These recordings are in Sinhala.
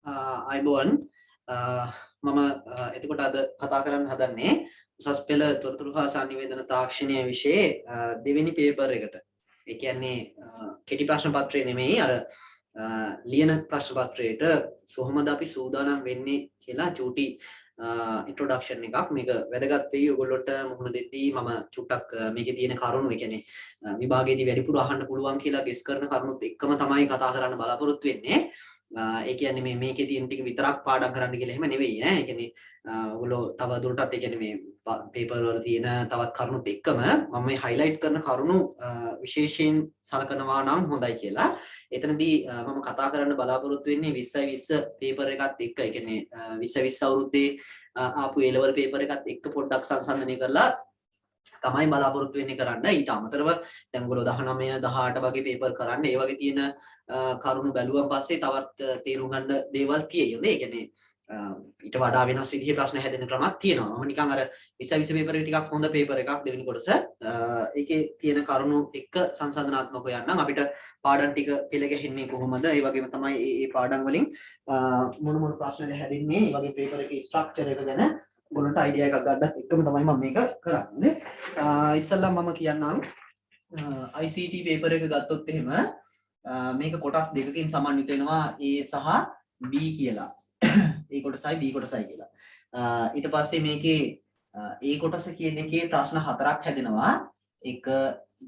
අයිබෝන් මම එතකොට අද කතා කරන්න හදන්නේ උසස් පෙළ තොරතුරු හා සංනිවේදන තාක්ෂණය විෂයේ දෙවෙනි පේපර් එකට. ඒ කියන්නේ කෙටි ප්‍රශ්න පත්‍රය නෙමෙයි අර ලියන ප්‍රශ්න පත්‍රයට කොහොමද අපි සූදානම් වෙන්නේ කියලා චූටි ඉන්ට්‍රොඩක්ෂන් එකක්. මේක වැදගත් වෙයි ඔයගොල්ලොන්ට මුහුණ දෙද්දී මම චුට්ටක් මේකේ තියෙන කරුණු ඒ කියන්නේ විභාගයේදී වැඩිපුර අහන්න පුළුවන් කියලා ගෙස් කරන කරුණුත් එක්කම තමයි කතා කරන්න බලාපොරොත්තු වෙන්නේ. ඒ කියන්නේ මේකේ තියෙන ටික විතරක් පාඩම් කරන්න කියලා එහෙම නෙවෙයි ඈ. ඒ කියන්නේ ඔයගොල්ලෝ තව දුරටත් ඒ කියන්නේ මේ පේපර් වල තියෙන තවත් කරුණුත් එක්කම මම මේ හයිලයිට් කරන කරුණු විශේෂයෙන් සලකනවා නම් හොඳයි කියලා. එතනදී මම කතා කරන්න බලාපොරොත්තු වෙන්නේ 2020 පේපර් එකත් එක්ක. ඒ කියන්නේ 2020 අවුරුද්දේ ආපු A level පේපර් එකත් එක්ක පොඩ්ඩක් සංසන්දනය කරලා තමයි බලාපොරොත්තු වෙන්නේ කරන්න. ඊට අමතරව දැන් ඔයගොල්ලෝ 19 18 වගේ පේපර් කරන්න ඒ වගේ තියෙන කරුණු බැලුවන් පස්සේ තවත් තේරුම් ගන්න දේවල් තියෙයි. හොඳේ. ඒ කියන්නේ ඊට වඩා වෙනස් විදිහේ ප්‍රශ්න හැදෙන ක්‍රමයක් තියෙනවා. මම නිකන් අර 2020 පේපර් එක ටිකක් හොඳ පේපර් එකක් දෙවෙනි කොටස. ඒකේ තියෙන කරුණු එක්ක සංසන්දනාත්මකව යන්නම් අපිට පාඩම් ටික පෙළ ගැහෙන්නේ කොහොමද? ඒ වගේම තමයි මේ පාඩම් වලින් මොන ප්‍රශ්නද හැදෙන්නේ? මේ වගේ පේපර් එකේ ස්ට්‍රක්චර් එක ගැන ඔයගොල්ලන්ට අයිඩියා එකක් ගන්නත් එක්කම තමයි මම මේක කරන්නේ. ඉස්සෙල්ලා මම කියන්නම් ICT පේපර් එක ගත්තොත් එහෙම මේක කොටස් දෙකකින් සමන්විත වෙනවා A සහ B කියලා. A කොටසයි B කොටසයි කියලා. ඊට පස්සේ මේකේ A කොටස කියන එකේ ප්‍රශ්න හතරක් හැදෙනවා. 1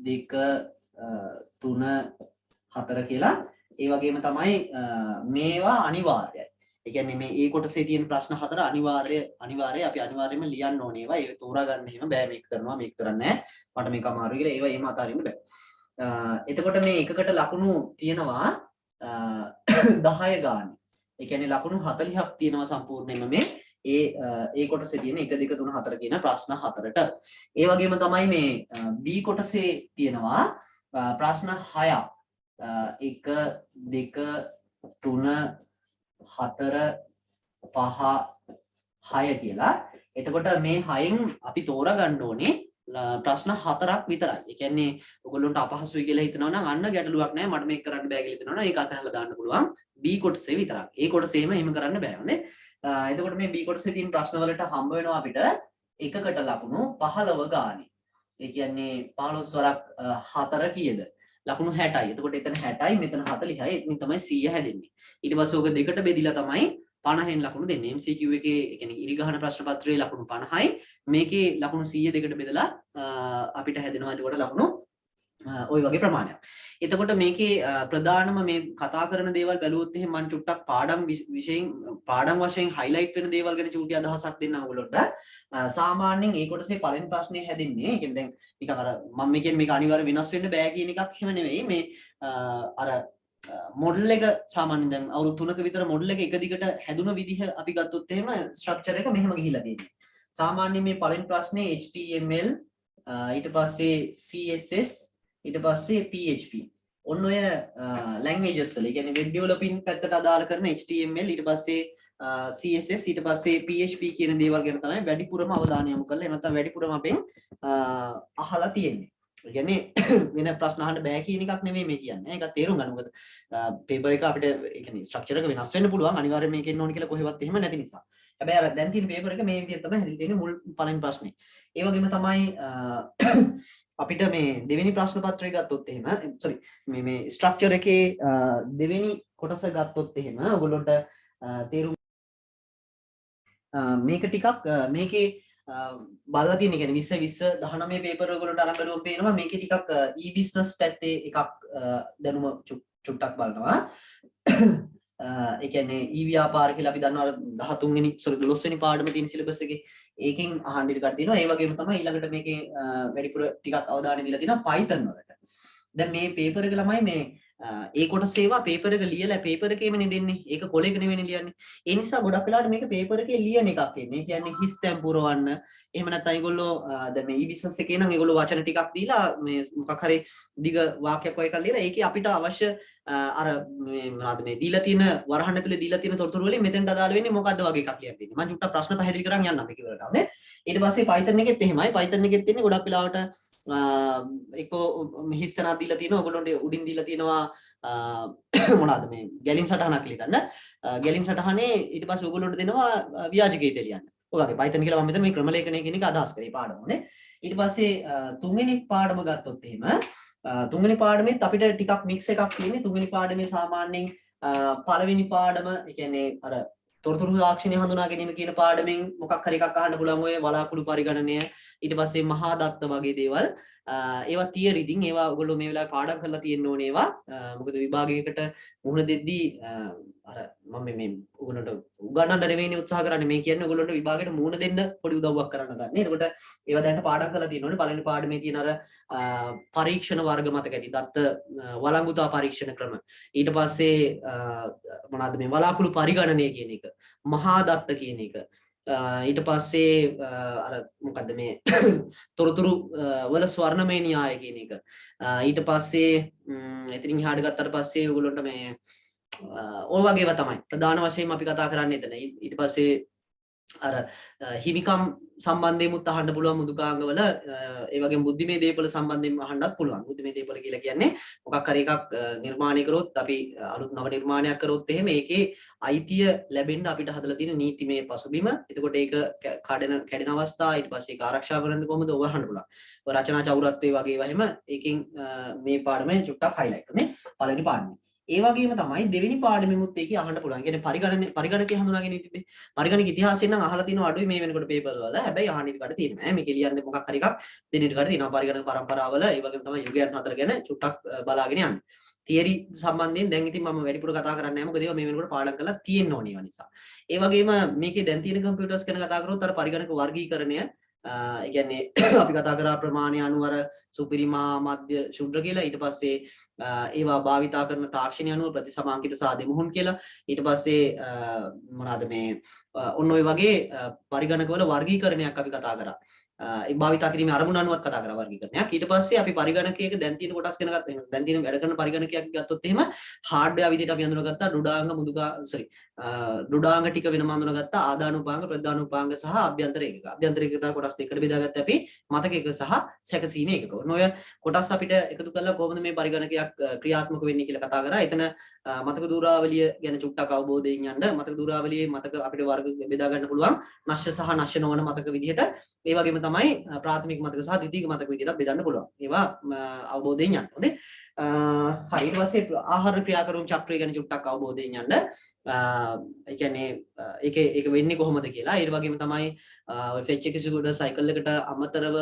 2 3 4 කියලා. ඒ වගේම තමයි මේවා අනිවාර්යයි. ඒ කියන්නේ මේ A කොටසේ තියෙන ප්‍රශ්න හතර අනිවාර්ය අපි අනිවාර්යයෙන්ම ලියන්න ඕනේ ඒවා. ඒක තෝරා ගන්න එහෙම බෑ මේක කරනවා මේක කරන්නේ නැහැ. මට මේක අමාරුයි කියලා ඒවා එහෙම අතාරින්න බෑ. එතකොට මේ එකකට ලකුණු තියෙනවා 10 ගානේ. ඒ කියන්නේ ලකුණු 40ක් තියෙනවා සම්පූර්ණයෙන්ම මේ A කොටසේ තියෙන 1 2 3 4 කියන ප්‍රශ්න හතරට. ඒ වගේම තමයි මේ B කොටසේ තියෙනවා ප්‍රශ්න 6ක්. 1 2 3 4 5 6 කියලා. එතකොට මේ 6න් අපි තෝරා ගන්න ඕනේ ප්‍රශ්න 4ක් විතරයි. ඒ කියන්නේ ඔයගොල්ලන්ට අපහසුයි කියලා හිතනවා නම් අන්න ගැටලුවක් නැහැ. මට මේක කරන්න බෑ කියලා හිතනවා නම් ඒක අතහැරලා දාන්න පුළුවන්. B කොටසේ විතරක්. A කොටසේම එහෙම කරන්න බෑ. හොඳේ. එතකොට මේ B කොටසේ තියෙන ප්‍රශ්න වලට හම්බ වෙනවා අපිට එකකට ලකුණු 15 ගානේ. ඒ කියන්නේ 15 වරක් 4 කීයද? ලකුණු 60යි. එතකොට එතන 60යි මෙතන 40යි. එතනින් තමයි 100 හැදෙන්නේ. ඊට පස්සේ ඕක දෙකට බෙදිලා තමයි 50න් ලකුණු දෙන්නේ. MCQ එකේ ඒ කියන්නේ ඉරිගහන ප්‍රශ්න පත්‍රයේ ලකුණු 50යි. මේකේ ලකුණු 100 දෙකට බෙදලා අපිට හැදෙනවා එතකොට ලකුණු ওই වගේ ප්‍රමාණයක්. එතකොට මේකේ ප්‍රධානම මේ කතා කරන දේවල් බැලුවොත් එහෙනම් මම චුට්ටක් පාඩම් වශයෙන් highlight වෙන දේවල් ගැන චූටි අදහසක් දෙන්න ඕගොල්ලන්ට. සාමාන්‍යයෙන් ඒ කොටසේ පළවෙනි ප්‍රශ්නේ හැදින්නේ. ඒ කියන්නේ දැන් නිකන් අර මම කියන්නේ මේක අනිවාර්ය වෙනස් වෙන්න බෑ කියන එකක් එහෙම නෙවෙයි. මේ අර මොඩල් එක සාමාන්‍යයෙන් දැන් අවුරුදු 3ක විතර මොඩල් එක එක දිගට හැදුන විදිහ අපි ගත්තොත් එහෙම ස්ට්‍රක්චර් එක මෙහෙම ගිහිලා තියෙනවා. සාමාන්‍යයෙන් මේ පළවෙනි ප්‍රශ්නේ HTML ඊට පස්සේ CSS ඊට පස්සේ PHP ඔන්න ඔය ලැන්ග්වේජස් වල ඒ කියන්නේ වෙබ් ඩෙවලොපින් පැත්තට අදාළ කරන HTML ඊට පස්සේ CSS ඊට පස්සේ PHP කියන දේවල් ගැන තමයි වැඩිපුරම අවධානය යොමු කරලා එහෙම නැත්නම් වැඩිපුරම අපෙන් අහලා තියෙන්නේ. ඒ කියන්නේ වෙන ප්‍රශ්න අහන්න බෑ කියන එකක් නෙමෙයි මේ කියන්නේ. ඒක තේරුම් ගන්න. මොකද පේපර් එක අපිට ඒ කියන්නේ ස්ට්‍රක්චර් එක වෙනස් වෙන්න පුළුවන්. අනිවාර්යයෙන් මේක එන්න ඕනේ කියලා කොහෙවත් එහෙම නැති නිසා. හැබැයි අර දැන් තියෙන පේපර් එක මේ විදිහට තමයි හැදිලා තියෙන්නේ මුල් පළවෙනි ප්‍රශ්නේ. ඒ වගේම තමයි අපිට මේ දෙවෙනි ප්‍රශ්න පත්‍රය ගත්තොත් එහෙම මේ ස්ට්‍රක්චර් එකේ දෙවෙනි කොටස ගත්තොත් එහෙම ඔයගොල්ලන්ට තේරුම් මේක ටිකක් මේකේ බලලා තියෙන කියන්නේ 20 19 පේපර් ඔයගොල්ලන්ට අරන් බලුවම පේනවා මේකේ ටිකක් e-business පැත්තේ එකක් දැනුම චුට්ටක් බලනවා. ඒ කියන්නේ e-ව්‍යාපාර කියලා අපි දන්නවා 13 වෙනි 12 වෙනි පාඩම තියෙන සිලබස් එකේ ඒකෙන් අහන්න ඉඩ කඩ තියෙනවා. ඒ වගේම තමයි ඊළඟට මේකේ වැඩිපුර ටිකක් අවධානය දීලා තියෙනවා Python වලට. දැන් මේ පේපර් එක ළමයි මේ ඒ කොටස ඒවා පේපර් එක ලියලා පේපර් එකේමනේ දෙන්නේ. ඒක කොලේක නෙවෙයිනේ ලියන්නේ. ඒ නිසා ගොඩක් වෙලාවට මේක පේපර් එකේ ලියන එකක් එන්නේ. ඒ කියන්නේ හිස් තැන් පුරවන්න. එහෙම නැත්නම් ඒගොල්ලෝ දැන් මේ e-business එකේ නම් ඒගොල්ලෝ වචන ටිකක් දීලා මේ මොකක් හරි දිග වාක්‍යයක් වගේ එකක් ලියලා ඒකේ අපිට අවශ්‍ය අර මොනවාද මේ දීලා තියෙන වරහන් ඇතුලේ දීලා තියෙන තොරතුරු වලින් මෙතෙන්ට අදාළ වෙන්නේ මොකද්ද වගේ එකක් ලියන්න තියෙන්නේ. මම චුට්ටක් ප්‍රශ්න පැහැදිලි කරන් යන්නම් මේක ඉවරට. හරිද? ඊට පස්සේ Python එකෙත් එහෙමයි. Python එකෙත් තියෙන්නේ ගොඩක් වෙලාවට එක්කෝ හිස්තනක් දීලා තියෙනවා. ඔයගොල්ලන්ට උඩින් දීලා තියෙනවා මොනවාද මේ ගැලීම් සටහනක් ලියන්න. ගැලීම් සටහනේ ඊට පස්සේ ඔයගොල්ලන්ට දෙනවා ව්‍යාජකීයද ලියන්න. ඔය වගේ Python කියලා මම මෙතන මේ ක්‍රම ලේඛනය කියන එක අදහස් කරේ පාඩමනේ. ඊට පස්සේ තුන්වෙනි පාඩම ගත්තොත් එහෙම තුන්වෙනි පාඩමෙත් අපිට ටිකක් මික්ස් එකක් තියෙන්නේ. තුන්වෙනි පාඩමේ සාමාන්‍යයෙන් පළවෙනි පාඩම ඒ කියන්නේ අර තොරතුරු තාක්ෂණය හඳුනා ගැනීම කියන පාඩමෙන් මොකක් හරි එකක් අහන්න පුළුවන් ඔය වලාකුළු පරිගණනය ඊට පස්සේ මහා දත්ත වගේ දේවල් ඒවා තියරි ඉතින් ඒවා ඔයගොල්ලෝ මේ වෙලාවේ පාඩම් කරලා තියෙන්න ඕනේ ඒවා මොකද විභාගයකට මුහුණ දෙද්දී අර මම මේ ඔයගොල්ලන්ට උගන්නන්න නෙවෙයිනේ උත්සාහ කරන්නේ මේ කියන්නේ ඔයගොල්ලන්ට විභාගයට මුහුණ දෙන්න පොඩි උදව්වක් කරන්න ගන්න. එතකොට ඒවා දැන් පාඩම් කරලා තියෙන්න ඕනේ. පළවෙනි පාඩමේ තියෙන අර පරීක්ෂණ වර්ග මතක ඇති දත්ත වළංගුතා පරීක්ෂණ ක්‍රම ඊට පස්සේ මොනවාද මේ වලාකුළු පරිගණනය කියන එක මහා දත්ත කියන එක ඊට පස්සේ අර මොකද්ද මේ තොරතුරු වල ස්වර්ණමය න්‍යාය කියන එක ඊට පස්සේ එතනින් එහාට ගත්තට පස්සේ ඔයගොල්ලන්ට මේ ඔය වගේව තමයි ප්‍රධාන වශයෙන් අපි කතා කරන්නේ එතන. ඊට පස්සේ අර හිමිකම් සම්බන්ධයෙන්මුත් අහන්න පුළුවන් මුදුකාංගවල ඒ වගේම බුද්ධිමය දේපල සම්බන්ධයෙන් අහන්නත් පුළුවන්. බුද්ධිමය දේපල කියලා කියන්නේ මොකක් හරි එකක් නිර්මාණය කරොත් අපි අලුත් නව නිර්මාණයක් කරොත් එහෙම ඒකේ අයිතිය ලැබෙන්න අපිට හදලා තියෙන නීතිමය පසුබිම. එතකොට ඒක කැඩෙන අවස්ථා ඊට පස්සේ ඒක ආරක්ෂා කරන්න කොහොමද ඔය අහන්න පුළුවන්. ඔය රචනා චෞරත්වයේ වගේ ඒවා එහෙම ඒකෙන් මේ පාඩමේ චුට්ටක් highlight කරන්නේ පළවෙනි පාඩමේ. ඒ වගේම තමයි දෙවෙනි පාඩමෙමුත් ඒකේ අහන්න පුළුවන්. කියන්නේ පරිගණකය හඳුනාගෙන ඉතින් පරිගණක ඉතිහාසයෙන් නම් අහලා තිනවා අඩුයි මේ වෙනකොට පේපර් වල. හැබැයි අහන්න ඉඩකට තියෙනවා. මේක ලියන්නේ මොකක් හරි එකක් දෙන්න ඉඩකට තියෙනවා. පරිගණක පරම්පරාවල ඒ වගේම තමයි යුගයන් හතර ගැන චුට්ටක් බලාගෙන යන්න. තියරි සම්බන්ධයෙන් දැන් ඉතින් මම වැඩිපුර කතා කරන්නේ නැහැ. මොකද ඒවා මේ වෙනකොට පාඩම් කරලා තියෙන්න ඕනේ ඒවා නිසා. ඒ වගේම මේකේ දැන් තියෙන කම්පියුටර්ස් ගැන කතා කරොත් අර පරිගණක වර්ගීකරණය ඒ කියන්නේ අපි කතා කරා ප්‍රමාණය අනුව අර සුපිරිමා මධ්‍ය ශුද්‍ර කියලා ඊට පස්සේ ඒවා භාවිතා කරන තාක්ෂණය අනුව ප්‍රතිසමාංකිත සහ දෙමුහුන් කියලා ඊට පස්සේ මොනවාද මේ ඔන්න ඔය වගේ පරිගණකවල වර්ගීකරණයක් අපි කතා කරා. ඒ භාවිතා කිරීමේ අරමුණ අනුවත් කතා කරා වර්ගීකරණයක්. ඊට පස්සේ අපි පරිගණකයක දැන් තියෙන කොටස් ගැන ගත්තා. දැන් තියෙන වැඩ කරන පරිගණකයක් ගත්තොත් එහෙම හાર્ඩ්වෙයාර් විදිහට අපි අඳුනගත්තා ඩුඩාංග ඩුඩාංග ටික වෙනම අඳුනගත්තා ආදානුපාංග ප්‍රධානුපාංග සහ අභ්‍යන්තර ඒකක. අභ්‍යන්තර ඒකක තමයි කොටස් දෙකකට බෙදාගත්තා අපි මතක ඒකක සහ සැකසීමේ ඒකක. ඔන්න ඔය කොටස් අපිට එකතු කරලා කොහොමද මේ පරිගණකයක් ක්‍රියාත්මක වෙන්නේ කියලා කතා කරා. එතන මතක දූරාවලිය ගැන චුට්ටක් අවබෝධයෙන් යන්න මතක දූරාවලියේ මතක අපිට වර්ග බෙදා ගන්න පුළුවන් නශ්‍ය සහ නශ්‍ය නොවන මතක විදිහට ඒ වගේම තමයි ප්‍රාථමික මතක සහ ද්විතීයික මතක විදිහට බෙදන්න පුළුවන්. ඒවා අවබෝධයෙන් යන්න. හොඳේ. හරි ඊට පස්සේ ආහාර ක්‍රියාකරුන් චක්‍රය ගැන චුට්ටක් අවබෝධයෙන් යන්න. ඒ කියන්නේ ඒක වෙන්නේ කොහොමද කියලා. ඊට වගේම තමයි ඔය ෆෙච් එක්සිකියුටර් සයිකල් එකට අමතරව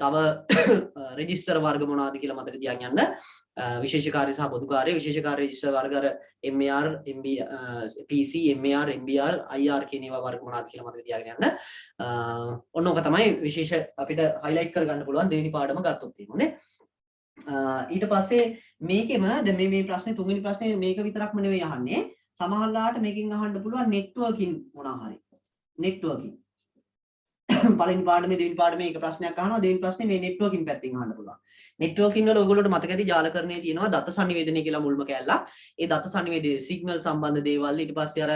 තව රෙජිස්ටර් වර්ග මොනවද කියලා මතක තියාගන්න යන්න. විශේෂකාරී සහ පොදුකාරී විශේෂකාරී රෙජිස්ටර් වර්ග අර MAR MB PC MAR MBR IR කියන ඒවා වර්ග මොනවද කියලා මතක තියාගෙන යන්න. ඔන්න ඕක තමයි විශේෂ අපිට highlight කරගන්න පුළුවන් දෙවෙනි පාඩම ගත්තොත් එහෙමනේ. ඊට පස්සේ මේකෙම දැන් මේ ප්‍රශ්නේ තුන්වෙනි ප්‍රශ්නේ මේක විතරක්ම නෙවෙයි අහන්නේ. සමහරලාට මේකෙන් අහන්න පුළුවන් නෙට්වර්කින් මොනවා හරි. නෙට්වර්කින් පළවෙනි පාඩමේ දෙවෙනි පාඩමේ එක ප්‍රශ්නයක් අහනවා දෙවෙනි ප්‍රශ්නේ මේ නෙට්වර්කින් පැත්තෙන් අහන්න පුළුවන්. නෙට්වර්කින් වල ඔයගොල්ලෝට මතක ඇති ජාලකරණයේ තියෙනවා දත්ත සංනිවේදනය කියලා මුල්ම කැලලා. ඒ දත්ත සංනිවේදයේ සිග්නල් සම්බන්ධ දේවල් ඊට පස්සේ අර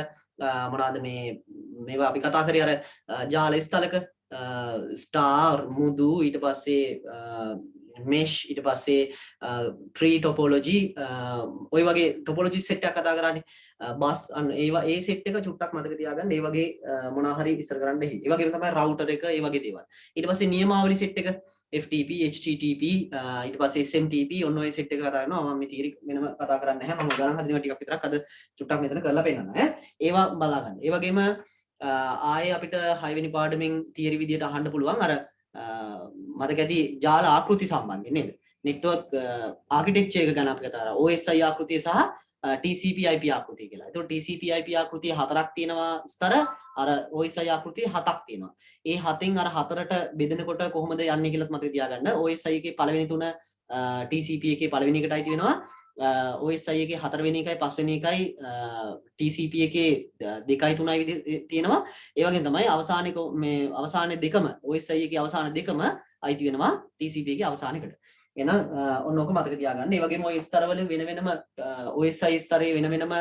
මොනවාද මේවා අපි කතා කරේ අර ජාල ස්ථලක ස්ටාර් මුදු ඊට පස්සේ mesh ඊට පස්සේ tree topology ඔය වගේ topology set එකක් කතා කරන්නේ බස් අන්න ඒවා ඒ set එක චුට්ටක් මතක තියාගන්න ඒ වගේ මොනවා හරි විස්තර කරන්න එහි ඒ වගේම තමයි router එක ඒ වගේ දේවල් ඊට පස්සේ නියමාවලි set එක FTP HTTP ඊට පස්සේ SMTP ඔන්න ඔය set එක කතා කරනවා මම මේ theory වෙනම කතා කරන්නේ නැහැ මම ගණන් හදනවා ටිකක් විතරක් අද චුට්ටක් මෙතන කරලා පෙන්නන්න ඒවා බලා ගන්න ඒ වගේම ආයේ අපිට 6 වෙනි පාඩමෙන් theory විදියට අහන්න පුළුවන් අර මතක ඇති ජාල ආකෘති සම්බන්ධයෙන් නේද network architecture එක ගැන අපි කතා කරා OSI ආකෘතිය සහ TCP/IP ආකෘතිය කියලා. ඒතකොට TCP/IP ආකෘතිය හතරක් තියෙනවා ස්තර අර OSI ආකෘතිය හතක් තියෙනවා. ඒ හතෙන් අර හතරට බෙදෙනකොට කොහොමද යන්නේ කියලාත් මතක තියාගන්න. OSI එකේ පළවෙනි තුන TCP එකේ පළවෙනි එකට අයිති වෙනවා. OSI එකේ හතරවෙනි එකයි පස්වෙනි එකයි TCP එකේ 2යි 3යි විදිහට තියෙනවා. ඒ වගේම තමයි අවසානයේ දෙකම OSI එකේ අවසාන දෙකම අයිති වෙනවා TCP එකේ අවසානයකට. එහෙනම් ඔන්න ඕක මතක තියාගන්න. ඒ වගේම ඔය ස්තරවල වෙන වෙනම OSI ස්තරේ වෙන වෙනම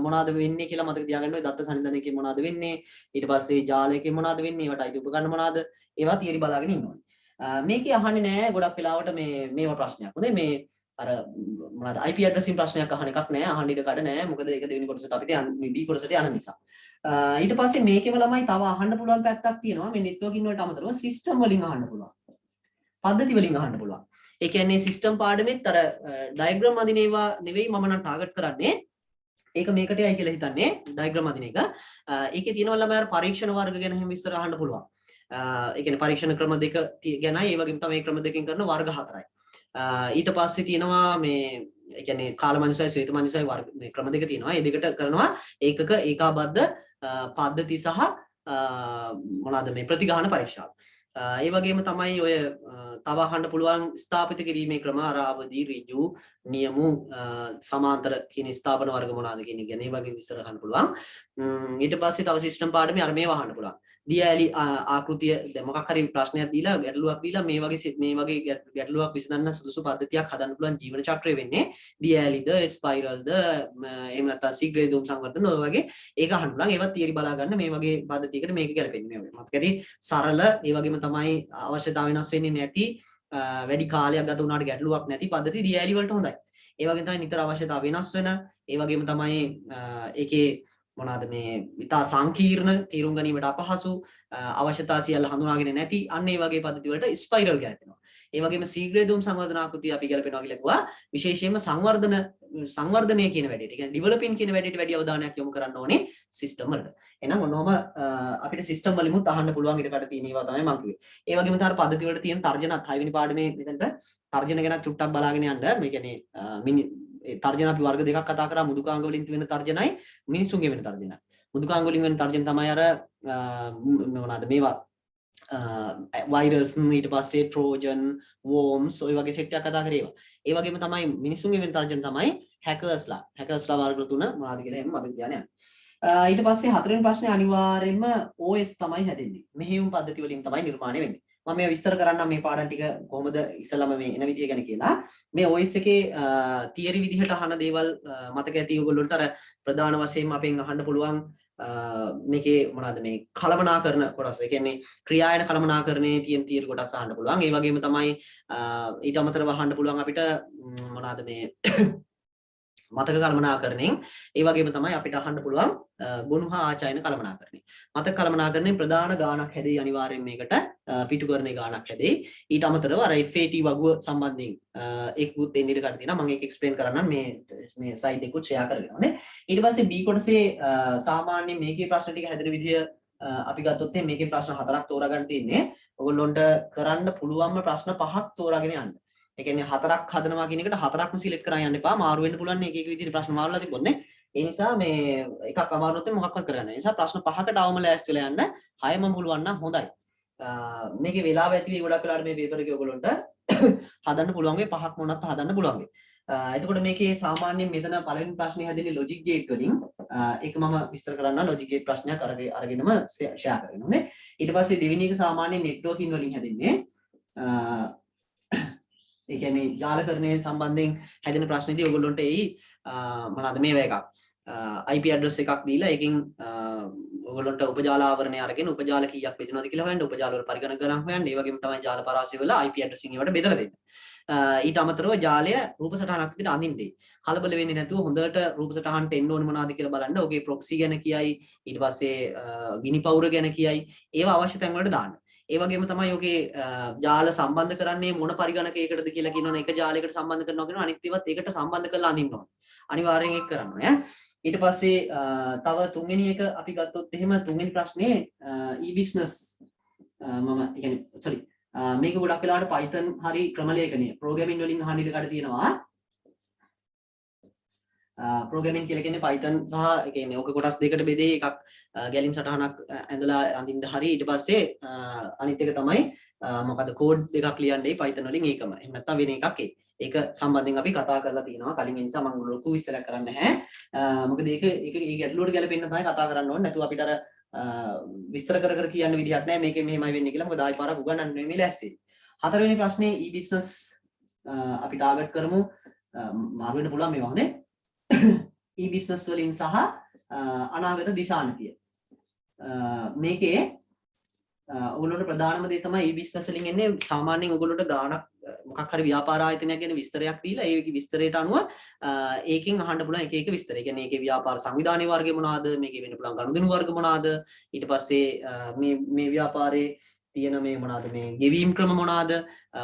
මොනවද වෙන්නේ කියලා මතක තියාගන්න. ඔය දත්ත සංනිධානයකින් මොනවද වෙන්නේ? ඊට පස්සේ ජාලයකින් මොනවද වෙන්නේ? ඒවට අයිති උපකරණ මොනවද? ඒවා තියරි බලාගෙන ඉන්න ඕනේ. මේකේ අහන්නේ නෑ ගොඩක් වෙලාවට මේවා ප්‍රශ්නයක්. හොඳයි මේ අර මොනවද IP addressing ප්‍රශ්නයක් අහන එකක් නෑ. අහන්න ඉඩ කඩ නෑ. මොකද ඒක දෙවෙනි කොටසට අපිට මේ B කොටසට යන නිසා. ඊට පස්සේ මේකේම ළමයි තව අහන්න පුළුවන් පැත්තක් තියෙනවා. මේ networking වලට අමතරව system වලින් අහන්න පුළුවන්. පද්ධති වලින් අහන්න පුළුවන්. ඒ කියන්නේ සිස්ටම් පාඩමෙත් අර ඩයග්‍රෑම් අදින ඒවා නෙවෙයි මම නම් ටාගට් කරන්නේ. ඒක මේකටයි කියලා හිතන්නේ ඩයග්‍රෑම් අදින එක. ඒකේ තියෙනවා ළමයි අර පරීක්ෂණ වර්ග ගැන හැම විස්තර අහන්න පුළුවන්. ඒ කියන්නේ පරීක්ෂණ ක්‍රම දෙක ගැනයි ඒ වගේම තමයි ක්‍රම දෙකකින් කරන වර්ග හතරයි. ඊට පස්සේ තියෙනවා මේ ඒ කියන්නේ කාලමනුසය ශ්වේත මනුසය වර්ග මේ ක්‍රම දෙක තියෙනවා. මේ දෙකට කරනවා ඒකක ඒකාබද්ධ පද්ධති සහ මොනවාද මේ ප්‍රතිගාහන පරීක්ෂාව. ඒ වගේම තමයි ඔය තව අහන්න පුළුවන් ස්ථාපිත කිරීමේ ක්‍රම අරාවදී ඍජු නියමු සමාන්තර කියන ස්ථාපන වර්ග මොනවාද කියන එක ගැන ඒ වගේ විස්තර අහන්න පුළුවන්. ඊට පස්සේ තව සිස්ටම් පාඩමේ අර මේවා අහන්න පුළුවන්. දියඇලි ආකෘතිය දැන් මොකක් හරි ප්‍රශ්නයක් දීලා ගැටලුවක් දීලා මේ වගේ ගැටලුවක් විසඳන්න සුදුසු පද්ධතියක් හදන්න පුළුවන් ජීවන චක්‍රය වෙන්නේ දියඇලිද ස්පයිරල්ද එහෙම නැත්නම් සීග්‍රේඩ් සංවර්ධන ඔය වගේ ඒක අහන්න පුළුවන්. ඒවත් තියරි බලා ගන්න මේ වගේ පද්ධතියකට මේක ගැලපෙන්නේ මේ වගේ. මතකදී සරල ඒ වගේම තමයි අවශ්‍යතාව වෙනස් වෙන්නේ නැති වැඩි කාලයක් ගත වුණාට ගැටලුවක් නැති පද්ධති දියඇලි වලට හොඳයි. ඒ වගේම තමයි නිතර අවශ්‍යතාව වෙනස් වෙන ඒ වගේම තමයි ඒකේ මොනවාද මේ ඉතා සංකීර්ණ තීරුම් ගැනීමට අපහසු අවශ්‍යතා සියල්ල හඳුනාගෙන නැති අන්න ඒ වගේ පද්ධති වලට ස්පයිරල් ගැලපෙනවා. ඒ වගේම සීග්‍රේඩ් සංවර්ධන ආකෘතිය අපි ගැලපෙනවා කියලා කිව්වා. විශේෂයෙන්ම සංවර්ධනය කියන වැඩේට. ඒ කියන්නේ ඩෙවලොපින් කියන වැඩේට වැඩි අවධානයක් යොමු කරන්න ඕනේ සිස්ටම් වලට. එහෙනම් ඔන්නෝම අපිට සිස්ටම් වලිමුත් අහන්න පුළුවන් ඊටකට තියෙන ඒවා තමයි මම කිව්වේ. ඒ වගේම තමයි පද්ධති වලට තියෙන තර්ජනත් 6 වෙනි පාඩමේ මෙතනට තර්ජන ගැන චුට්ටක් බලාගෙන යන්න. මේ කියන්නේ තර්ජන අපි වර්ග දෙකක් කතා කරා මුදුකාංග වලින් වෙන තර්ජනයි මිනිසුන්ගේ වෙන තර්ජනයි. මුදුකාංග වලින් වෙන තර්ජන තමයි අර මොනවාද මේවා වෛරස් ඊට පස්සේ ට්‍රෝජන් වෝම්ස් ඔය වගේ සෙට් එකක් කතා කරේ ඒවා. ඒ වගේම තමයි මිනිසුන්ගේ වෙන තර්ජන තමයි හැකර්ස්ලා වර්ග තුන මොනවද කියලා එහෙම මතක තියාගන්න. ඊට පස්සේ හතරවෙනි ප්‍රශ්නේ අනිවාර්යයෙන්ම OS තමයි හැදෙන්නේ. මෙහෙයුම් පද්ධති වලින් තමයි නිර්මාණය වෙන්නේ. මම මේ විස්තර කරන්න මේ පාඩම් ටික කොහොමද ඉස්සලම මේ එන විදිය ගැන කියලා. මේ OS එකේ තියරි විදිහට අහන දේවල් මතක ඇති ඔයගොල්ලන්ට අර ප්‍රධාන වශයෙන්ම අපෙන් අහන්න පුළුවන් මේකේ මොනවාද මේ කලමනාකරණ කොටස. ඒ කියන්නේ ක්‍රියායන කලමනාකරණයේ තියෙන තියරි කොටස අහන්න පුළුවන්. ඒ වගේම තමයි ඊට අමතරව අහන්න පුළුවන් අපිට මොනවාද මේ මතක කලමනාකරණයෙන් ඒ වගේම තමයි අපිට අහන්න පුළුවන් ගුණ හා ආචායන කලමනාකරණය. මතක කලමනාකරණයෙන් ප්‍රධාන ගාණක් හැදෙයි අනිවාර්යෙන් මේකට පිටුකරණේ ගාණක් හැදෙයි. ඊට අමතරව අර FAT වගුව සම්බන්ධයෙන් ඒකුත් දෙන්න ඉඩ ගන්න තියෙනවා. මම ඒක එක්ස්ප්ලেইন කරන්නම් මේ ස්ලයිඩ් එකකුත් ෂෙයා කරගෙන. හොඳයි. ඊට පස්සේ B කොටසේ සාමාන්‍ය මේකේ ප්‍රශ්න ටික හැදෙන විදිය අපි ගත්තොත් මේකේ ප්‍රශ්න 4ක් තෝරා ගන්න තියෙන්නේ. ඔයගොල්ලොන්ට කරන්න පුළුවන්ම ප්‍රශ්න 5ක් තෝරාගෙන යන්න. ඒ කියන්නේ 4ක් හදනවා කියන එකට 4ක්ම සිලෙක්ට් කරන් යන්න එපා. මාරු වෙන්න පුළුවන් එක එක විදිහට ප්‍රශ්න මාරුලා තිබුණේ. ඒ නිසා මේ එකක් අමාරුනොත් මොකක්වත් කරගන්න. ඒ නිසා ප්‍රශ්න 5කට අවම ලෑස්ති වෙලා යන්න. 6ම පුළුවන් නම් හොඳයි. මේකේ වෙලාව ඇති වෙයි ගොඩක් වෙලාවට මේ පේපර් එකේ ඔයගොල්ලන්ට හදන්න පුළුවන් වෙයි 5ක් මොනවත් හදන්න පුළුවන් වෙයි. එතකොට මේකේ සාමාන්‍යයෙන් මෙතන පළවෙනි ප්‍රශ්නේ හැදෙන්නේ ලොජික් ගේට් වලින්. ඒක මම විස්තර කරන්න ලොජික් ගේට් ප්‍රශ්නයක් අරගෙනම ෂෙයා කරගෙන හොඳේ. ඊට පස්සේ දෙවෙනි එක සාමාන්‍යයෙන් නෙට්වර්කින් වලින් හැදෙන්නේ. ඒ කියන්නේ ජාලකරණය සම්බන්ධයෙන් හැදෙන ප්‍රශ්නේදී ඔයගොල්ලන්ට එයි මොනවාද මේවා එකක් IP address එකක් දීලා ඒකෙන් ඔයගොල්ලන්ට උපජාල ආවරණය අරගෙන උපජාල කීයක් බෙදනවද කියලා හොයන්න උපජාල වල පරිගණක ගණන් හොයන්න ඒ වගේම තමයි ජාල පරාසය වල IP addressing ඒවට බෙදලා දෙන්න. ඊට අමතරව ජාලය රූප සටහනක් විදිහට අඳින්න දෙයි. කලබල වෙන්නේ නැතුව හොඳට රූප සටහනට එන්න ඕනේ මොනවද කියලා බලන්න. ඔගේ ප්‍රොක්සි ගැන කියයි ඊට පස්සේ ගිනි පවුර ගැන කියයි ඒවා අවශ්‍ය තැන් වලට දාන්න. ඒ වගේම තමයි ඔගේ ජාල සම්බන්ධ කරන්නේ මොන පරිගණකයකටද කියලා කියනවනේ එක ජාලයකට සම්බන්ධ කරනවා කියනවා අනිත් ඒවාත් ඒකට සම්බන්ධ කරලා අඳින්න ඕනේ. අනිවාර්යෙන් ඒක කරන්න ඕනේ. ඊට පස්සේ තව තුන්වෙනි එක අපි ගත්තොත් එහෙම තුන්වෙනි ප්‍රශ්නේ e-business මේක ගොඩක් වෙලාවට Python හරි ක්‍රමලේඛනය programming වලින් අහන්න ඉඩ කඩ තියෙනවා. programming කියලා කියන්නේ Python සහ ඒ කියන්නේ ඔක කොටස් දෙකකට බෙදේ එකක් ගැලීම් සටහනක් ඇඳලා අඳින්න හරි ඊට පස්සේ අනිත් එක තමයි මොකද කෝඩ් එකක් ලියන්නේ Python වලින් ඒකම. එහෙම නැත්නම් වෙන එකක් ඒක සම්බන්ධයෙන් අපි කතා කරලා තියෙනවා කලින් ඒ නිසා මම ලොකු විස්තරයක් කරන්න නැහැ. මොකද ඒක ඒ ගැටලුවට ගැලපෙන්න තමයි කතා කරන්න ඕනේ. නැතුව අපිට අර විස්තර කර කියන්න විදිහක් නැහැ මේකේ මෙහෙමයි වෙන්නේ කියලා. මොකද ආයි පාරක් උගන්වන්න නෙමෙයි ලෑස්ති. හතරවෙනි ප්‍රශ්නේ e-business අපි ටාගට් කරමු මාරු වෙන්න පුළුවන් මේවා හොඳේ e-business වලින් සහ අනාගත දිශානතිය මේකේ ඔයගොල්ලෝට ප්‍රධානම දේ තමයි e-business වලින් එන්නේ සාමාන්‍යයෙන් ඔයගොල්ලෝට ගාණක් මොකක් හරි ව්‍යාපාර ආයතනයක් ගැන විස්තරයක් දීලා ඒ විස්තරයට අනුව ඒකෙන් අහන්න පුළුවන් එක එක විස්තර. ඒ කියන්නේ ඒකේ ව්‍යාපාර සංවිධානයේ වර්ගය මොනවාද? මේකේ වෙන්න පුළුවන් ගනුදෙනු වර්ග මොනවාද? ඊට පස්සේ මේ ව්‍යාපාරයේ තියෙන මේ මොනවාද මේ ගෙවීම් ක්‍රම මොනවාද?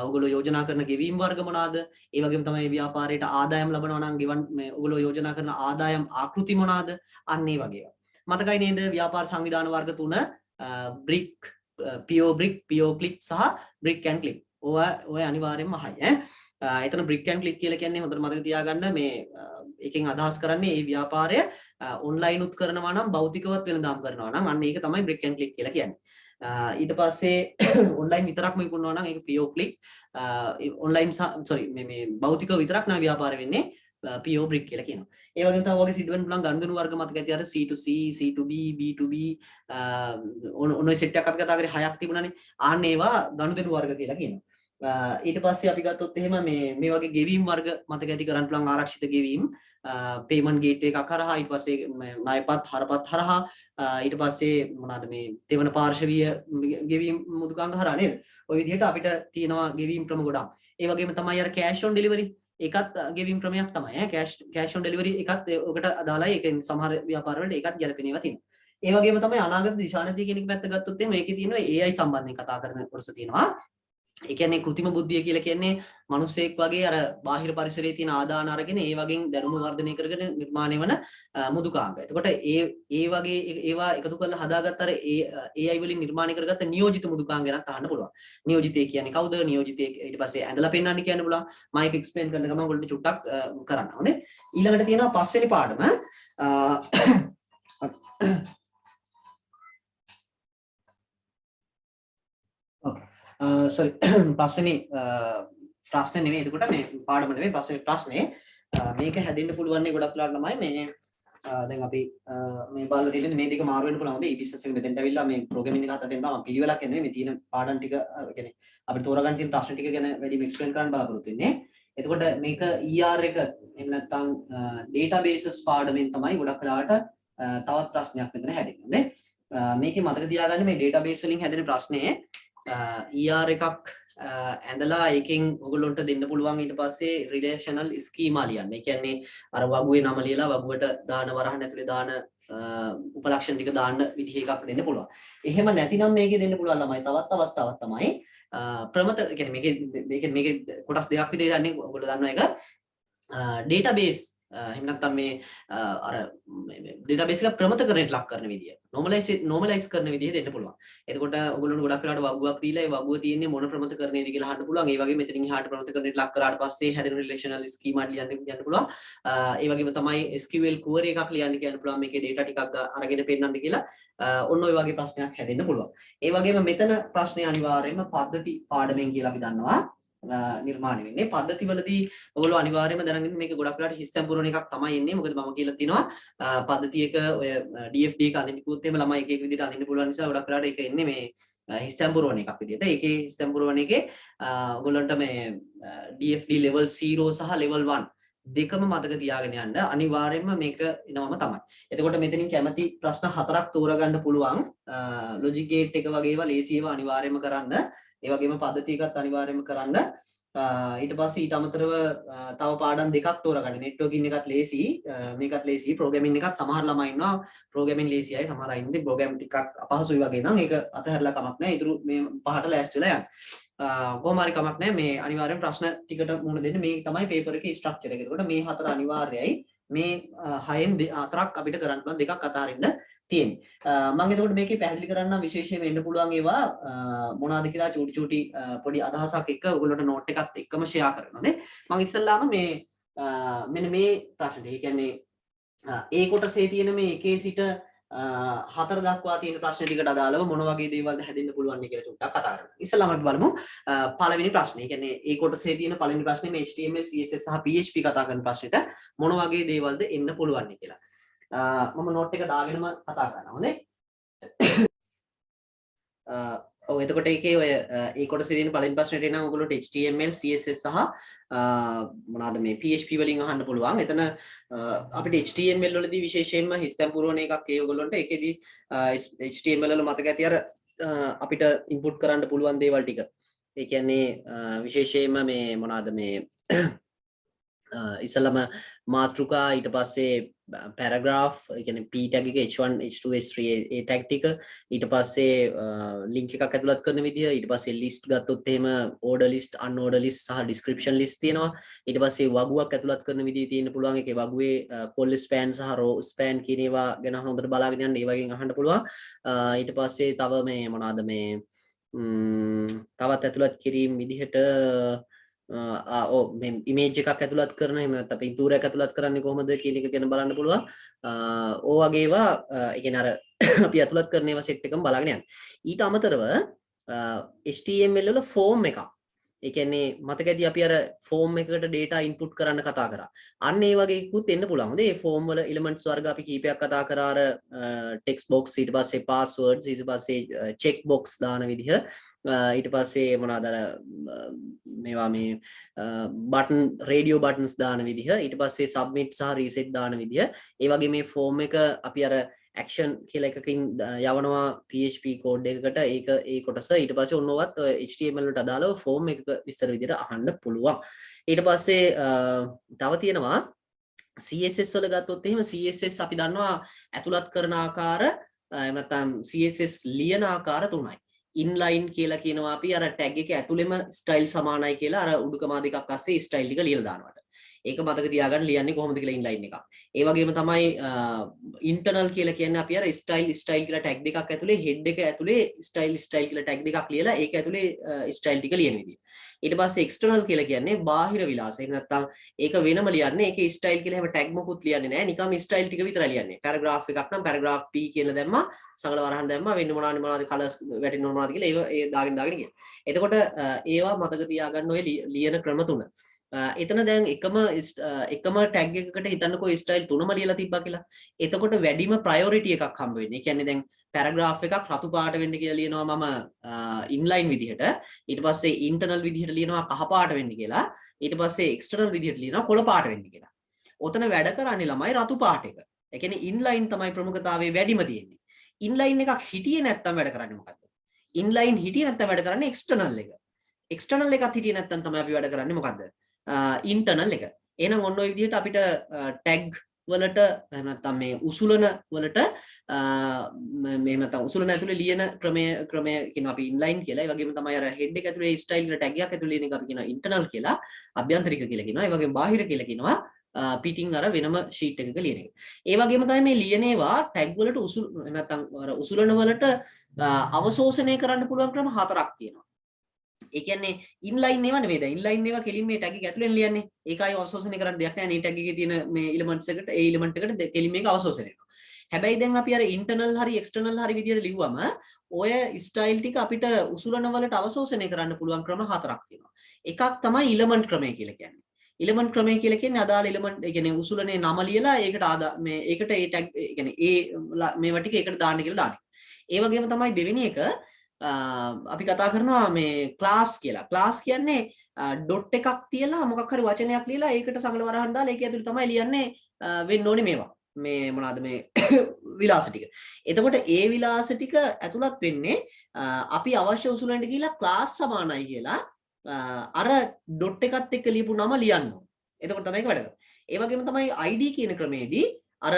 ඔයගොල්ලෝ යෝජනා කරන ගෙවීම් වර්ග මොනවාද? ඒ වගේම තමයි ව්‍යාපාරයට ආදායම් ලබනවා නම් ගෙවන් මේ ඔයගොල්ලෝ යෝජනා කරන ආදායම් ආකෘති මොනවාද? අන්න ඒ වගේ. මතකයි නේද ව්‍යාපාර සංවිධාන වර්ග තුන brick PO brick PO click සහ brick and click. ඔය අනිවාර්යෙන්ම අහයි ඈ. එතන brick and click කියලා කියන්නේ හොඳට මතක තියාගන්න මේ එකෙන් අදහස් කරන්නේ මේ ව්‍යාපාරය ඔන්ලයින් උත් කරනවා නම් භෞතිකවත් වෙනදාම් කරනවා නම් අන්න ඒක තමයි brick and click කියලා කියන්නේ. ඊට පස්සේ ඔන්ලයින් විතරක්ම විකුණනවා නම් ඒක PO click ඔන්ලයින් මේ භෞතිකව විතරක් නා ව්‍යාපාර වෙන්නේ PO brick කියලා කියනවා. ඒ වගේම තමයි ඔයගේ සිදුවෙන්න පුළුවන් ගනුදෙනු වර්ග මතක ඇති අර C2C, C2B, B2B ඔන්න ඔය සෙට් එකක් අපි කතා කරේ 6ක් තිබුණානේ. ආන්න ඒවා ගනුදෙනු වර්ග කියලා කියනවා. ඊට පස්සේ අපි ගත්තොත් එහෙම මේ වගේ ගෙවීම් වර්ග මතක ඇති කරන්න පුළුවන් ආරක්ෂිත ගෙවීම් payment gateway එකක් හරහා ඊට පස්සේ ණයපත් හරපත් හරහා ඊට පස්සේ මොනවාද මේ තෙවන පාර්ශවීය ගෙවීම් මුදුකාංග හරහා නේද? ওই විදිහට අපිට තියෙනවා ගෙවීම් ක්‍රම ගොඩක්. ඒ වගේම තමයි අර cash on delivery ඒකත් ගෙවීම් ක්‍රමයක් තමයි ඈ cash on delivery ඒකත් ඔකට අදාළයි. ඒකෙන් සමහර ව්‍යාපාර වලට ඒකත් ගැලපෙන ඒවා තියෙනවා. ඒ වගේම තමයි අනාගත දිශානතිය කියන එක පැත්ත ගත්තොත් එහෙනම් මේකේ තියෙනවා AI සම්බන්ධයෙන් කතා කරන කොටස තියෙනවා. ඒ කියන්නේ කෘත්‍රිම බුද්ධිය කියලා කියන්නේ මිනිසෙක් වගේ අර බාහිර පරිසරයේ තියෙන ආදාන අරගෙන ඒ වගේ දැනුම වර්ධනය කරගෙන නිර්මාණය වන මුදුකාංග. එතකොට ඒ වගේ ඒවා එකතු කරලා හදාගත්ත අර AI වලින් නිර්මාණය කරගත්ත නියෝජිත මුදුකාංග ගැනත් අහන්න පුළුවන්. නියෝජිතය කියන්නේ කවුද? නියෝජිතය ඊට පස්සේ ඇඳලා පෙන්නන්න කියන්න පුළුවන්. මයික් එක්ස්ප්ලেইন කරන ගමන් ඔයගොල්ලෝ චුට්ටක් කරන්න. හොඳේ. ඊළඟට තියෙනවා පස්වෙනි පාඩම sorry ප්‍රශ්නේ ප්‍රශ්නේ නෙමෙයි එතකොට මේ පාඩම නෙමෙයි ප්‍රශ්නේ මේක හැදෙන්න පුළුවන් නේ ගොඩක් වෙලාවට තමයි මේ දැන් අපි මේ බලලා තියෙන්නේ මේ දෙක මාරු වෙන්න පුළුවන්. හොඳ e-business එක මෙතෙන්ට ඇවිල්ලා මේ programming එක හදන්න මම පිළිවෙලක් එන්නේ මේ තියෙන පාඩම් ටික يعني අපිට තෝරගන්න තියෙන ප්‍රශ්න ටික ගැන වැඩිම එක්ස්ප්ලেইন කරන්න බලාපොරොත්තු වෙන්නේ. එතකොට මේක ER එක එහෙම නැත්නම් databases පාඩමෙන් තමයි ගොඩක් වෙලාවට තවත් ප්‍රශ්නයක් මෙතන හැදෙන්නේ. මේකේ මතක තියාගන්න මේ database වලින් හැදෙන ප්‍රශ්නේ ER එකක් ඇඳලා ඒකෙන් ඔයගොල්ලන්ට දෙන්න පුළුවන් ඊට පස්සේ රිලේෂනල් ස්කීමා ලියන්න. ඒ කියන්නේ අර වගුවේ නම ලියලා වගුවට දාන වරහන් ඇතුලේ දාන උපලක්ෂණ ටික දාන්න විදිහ එකක් දෙන්න පුළුවන්. එහෙම නැතිනම් මේකේ දෙන්න පුළුවන් ළමයි තවත් අවස්ථාවක් තමයි ප්‍රමත කියන්නේ මේකේ කොටස් දෙකක් විදිහට යන්නේ ඔයගොල්ලෝ දන්නවා එක database එහෙම නැත්නම් මේ අර database එක ප්‍රමතකරණයට ලක් කරන විදිය normalize කරන විදිය දෙන්න පුළුවන්. එතකොට ඔයගොල්ලෝ ගොඩක් වෙලාවට වගුවක් දීලා ඒ වගුව තියෙන්නේ මොන ප්‍රමතකරණයේද කියලා අහන්න පුළුවන්. ඒ වගේම මෙතනින් එහාට ප්‍රමතකරණයට ලක් කරාට පස්සේ හැදෙන relational schema ලියන්න පුළුවන්. ඒ වගේම තමයි SQL query එකක් ලියන්න කියන්න පුළුවන්. මේකේ data ටිකක් අරගෙන පෙන්නන්න කියලා ඔන්න ඔය වගේ ප්‍රශ්නයක් හැදෙන්න පුළුවන්. ඒ වගේම මෙතන ප්‍රශ්නේ අනිවාර්යයෙන්ම පද්ධති පාඩමෙන් කියලා අපි දන්නවා. නිර්මාණය වෙන්නේ පද්ධතිවලදී ඔයගොල්ලෝ අනිවාර්යයෙන්ම දැනගන්න මේක ගොඩක් වෙලාට හිස්තැන් පුරවන එකක් තමයි එන්නේ. මොකද මම කියලා තියෙනවා පද්ධතියක ඔය DFD එක අදින්න කිව්වොත් එහෙම ළමයි එක එක විදිහට අදින්න පුළුවන් නිසා ගොඩක් වෙලාට ඒක එන්නේ මේ හිස්තැන් පුරවන එකක් විදිහට. ඒකේ හිස්තැන් පුරවන එකේ ඔයගොල්ලන්ට මේ DFD level 0 සහ level 1 දෙකම මතක තියාගෙන යන්න අනිවාර්යයෙන්ම මේක එනවම තමයි. එතකොට මෙතනින් කැමති ප්‍රශ්න 4ක් තෝරගන්න පුළුවන්. logic gate එක වගේ ඒවා ලේසි ඒවා අනිවාර්යයෙන්ම කරන්න. ඒ වගේම පද්ධතියකත් අනිවාර්යයෙන්ම කරන්න. ඊට පස්සේ ඊට අමතරව තව පාඩම් දෙකක් තෝරගන්න. නෙට්වර්කින් එකත් ලේසි, මේකත් ලේසි. ප්‍රෝග්‍රෑමින් එකත් සමහර ළමයි ඉන්නවා ප්‍රෝග්‍රෑමින් ලේසියයි, සමහර අය ඉන්නේ ප්‍රෝග්‍රෑම් ටිකක් අපහසුයි වගේ නම් ඒක අතහැරලා කමක් නැහැ. ඊටු මේ පහට ලෑස්ති වෙලා යන්න. කොහොම හරි කමක් නැහැ. මේ අනිවාර්යෙන් ප්‍රශ්න ටිකට මුහුණ දෙන්න. මේ තමයි පේපර් එකේ ස්ට්‍රක්චර් එක. ඒකට මේ හතර අනිවාර්යයි. මේ හයෙන් හතරක් අපිට කරන්න පුළුවන්, දෙකක් අතහරින්න තියෙන්නේ. මම එතකොට මේකේ පැහැදිලි කරන්න විශේෂයෙන් වෙන්න පුළුවන් ඒවා මොනවාද කියලා චූටි පොඩි අදහසක් එක්ක ඔයගොල්ලන්ට නෝට් එකත් එක්කම ෂෙයා කරනවා. මම ඉස්සල්ලාම මේ මෙන්න මේ ප්‍රශ්නේ. ඒ කියන්නේ ඒ කොටසේ තියෙන මේ එකේ සිට 4 දක්වා තියෙන ප්‍රශ්න ටිකට අදාළව මොන වගේ දේවල්ද හැදෙන්න පුළුවන් කියලා චුට්ටක් කතා කරමු. ඉස්සල්ලාම අපි බලමු පළවෙනි ප්‍රශ්නේ. ඒ කියන්නේ ඒ කොටසේ තියෙන පළවෙනි ප්‍රශ්නේ මේ HTML, CSS සහ PHP කතා කරන ප්‍රශ්නෙට මොන වගේ දේවල්ද එන්න පුළුවන් කියලා. මම නෝට් එක දාගෙනම කතා කරනවා. හොඳේ. ඔව් එතකොට ඒකේ ඔය ඒ කොටසේ තියෙන පළවෙනි ප්‍රශ්නෙට එනවා ඔයගොල්ලෝට HTML CSS සහ මොනවාද මේ PHP වලින් අහන්න පුළුවන්. එතන අපිට HTML වලදී විශේෂයෙන්ම හිස්තැන් පුරවන එකක් ඒ ඔයගොල්ලන්ට. ඒකෙදි HTML වල මතක ඇති අර අපිට ඉන්පුට් කරන්න පුළුවන් දේවල් ටික. ඒ කියන්නේ විශේෂයෙන්ම මේ මොනවාද මේ ඉස්සලම මාතෘකා ඊට පස්සේ පැරග්‍රාෆ් ඒ කියන්නේ p tag එක h1 h2 h3 ඒ tag ටික ඊට පස්සේ link එකක් ඇතුළත් කරන විදිය ඊට පස්සේ list ගත්තොත් එහෙම order list unorder list සහ description list තියෙනවා ඊට පස්සේ වගුවක් ඇතුළත් කරන විදිය තියෙන්න පුළුවන් ඒකේ වගුවේ col span සහ row span කියන ඒවා ගැන හොඳට බලාගෙන යන්න ඒ වගේ අහන්න පුළුවන් ඊට පස්සේ තව මේ මොනවාද මේ තවත් ඇතුළත් කිරීම විදිහට මේ ඉමේජ් එකක් ඇතුළත් කරන එහෙම නැත්නම් පින්තූරයක් ඇතුළත් කරන්නේ කොහොමද කියන එක ගැන බලන්න පුළුවන්. ඕ වගේ ඒවා ඒ කියන්නේ අර අපි ඇතුළත් කරන ඒවා සෙට් එකම බලාගෙන යන්න. ඊට අමතරව HTML වල ෆෝම් එකක්. ඒ කියන්නේ මතක ඇති අපි අර ෆෝම් එකකට data input කරන්න කතා කරා. අන්න ඒ වගේ එකකුත් එන්න පුළුවන්. හොඳ ඒ ෆෝම් වල elements වර්ග අපි කීපයක් කතා කරා අර text box ඊට පස්සේ passwords ඊට පස්සේ check box දාන විදිහ ඊට පස්සේ මොනවාද අර මේවා මේ බටන් රේඩියෝ බටන්ස් දාන විදිහ ඊට පස්සේ සබ්මිට් සහ රීසෙට් දාන විදිහ ඒ වගේ මේ ෆෝම් එක අපි අර ඇක්ෂන් කියලා එකකින් යවනවා PHP කෝඩ් එකකට ඒක ඒ කොටස ඊට පස්සේ ඔන්නවත් HTML වලට අදාළව ෆෝම් එකක විස්තර විදිහට අහන්න පුළුවන් ඊට පස්සේ තව තියෙනවා CSS වල ගත්තොත් එහෙම CSS අපි දන්නවා ඇතුළත් කරන ආකාර එහෙම නැත්නම් CSS ලියන ආකාර තුනයි inline කියලා කියනවා අපි අර tag එක ඇතුළෙම style සමානයි කියලා අර උඩුකමා දෙකක් අස්සේ style ටික ලියලා දානවට. ඒක මතක තියාගන්න ලියන්නේ කොහොමද කියලා inline එකක්. ඒ වගේම තමයි internal කියලා කියන්නේ අපි අර style කියලා tag දෙකක් ඇතුලේ head එක ඇතුලේ style කියලා tag දෙකක් ලියලා ඒක ඇතුලේ style ටික ලියන විදිය. ඊට පස්සේ external කියලා කියන්නේ බාහිර විලාස. එහෙම නැත්නම් ඒක වෙනම ලියන්නේ ඒකේ style කියලා හැම tag මොකුත් ලියන්නේ නැහැ. නිකම් style ටික විතරයි ලියන්නේ. paragraph එකක් නම් paragraph p කියලා දැම්මා. සඟල වරහන් දැම්මා. වෙන්න මොනවද colors වැටෙන්න මොනවද කියලා ඒ දාගෙන කියන. එතකොට ඒවා මතක තියාගන්න ඔය ලියන ක්‍රම තුන. එතන දැන් එකම tag එකකට හිතන්නකෝ style තුනම ලියලා තිබ්බා කියලා. එතකොට වැඩිම priority එකක් හම්බ වෙන්නේ. ඒ කියන්නේ දැන් paragraph එකක් රතු පාට වෙන්න කියලා ලියනවා මම inline විදිහට. ඊට පස්සේ internal විදිහට ලියනවා කහ පාට වෙන්න කියලා. ඊට පස්සේ external විදිහට ලියනවා කොළ පාට වෙන්න කියලා. ඔතන වැඩ කරන්නේ ළමයි රතු පාට එක. ඒ කියන්නේ inline තමයි ප්‍රමුඛතාවයේ වැඩිම තියෙන්නේ. inline එකක් හිටියේ නැත්තම් වැඩ කරන්නේ මොකද්ද? inline හිටියේ නැත්තම් වැඩ කරන්නේ external එක. external එකක් හිටියේ නැත්තම් තමයි අපි වැඩ කරන්නේ මොකද්ද? internal එක. එහෙනම් ඔන්න ඔය විදිහට අපිට tag වලට එහෙම නැත්නම් මේ උසුලන වලට මේ නැත්නම් උසුලන ඇතුලේ ලියන ක්‍රමය කියනවා අපි inline කියලා. ඒ වගේම තමයි අර head එක ඇතුලේ style කියලා tag එකක් ඇතුලේ ලියන එක අපි කියනවා internal කියලා. අභ්‍යන්තරික කියලා කියනවා. ඒ වගේම බාහිර කියලා කියනවා පිටින් අර වෙනම sheet එකක ලියන එක. ඒ වගේම තමයි මේ ලියන ඒවා tag වලට නැත්නම් අර උසුලන වලට අවශෝෂණය කරන්න පුළුවන් ක්‍රම හතරක් තියෙනවා. ඒ කියන්නේ inline ඒවා නෙවෙයි දැන් inline ඒවා කෙලින් මේ tag එක ඇතුලෙන් ලියන්නේ. ඒකයි අවශෝෂණය කරන්න දෙයක් නැහැ. මේ tag එකේ තියෙන මේ elements එකට ඒ element එකට කෙලින් මේක අවශෝෂණය වෙනවා. හැබැයි දැන් අපි අර internal හරි external හරි විදියට ලිව්වම ඔය style ටික අපිට උසුලන වලට අවශෝෂණය කරන්න පුළුවන් ක්‍රම හතරක් තියෙනවා. එකක් තමයි element ක්‍රමය කියලා කියන්නේ. element ක්‍රමය කියලා කියන්නේ අදාළ element ඒ කියන්නේ උසුලනේ නම ලියලා ඒකට ඒ tag ඒ කියන්නේ ඒ මේවා ටික ඒකට දාන්න කියලා දාන්නේ. ඒ වගේම තමයි දෙවෙනි එක අපි කතා කරනවා මේ class කියලා. class කියන්නේ dot එකක් තියලා මොකක් හරි වචනයක් ලියලා ඒකට සඟල වරහන් දාලා ඒක ඇතුළේ තමයි ලියන්නේ වෙන්න ඕනේ මේවා. මේ මොනවාද මේ විලාස ටික. එතකොට ඒ විලාස ටික ඇතුළත් වෙන්නේ අපි අවශ්‍ය උසුලනට ගිහිලා class සමානයි කියලා අර dot එකත් එක්ක ලියපු නම ලියන්න ඕනේ. එතකොට තමයි ඒක වැඩ කරන්නේ. ඒ වගේම තමයි ID කියන ක්‍රමයේදී අර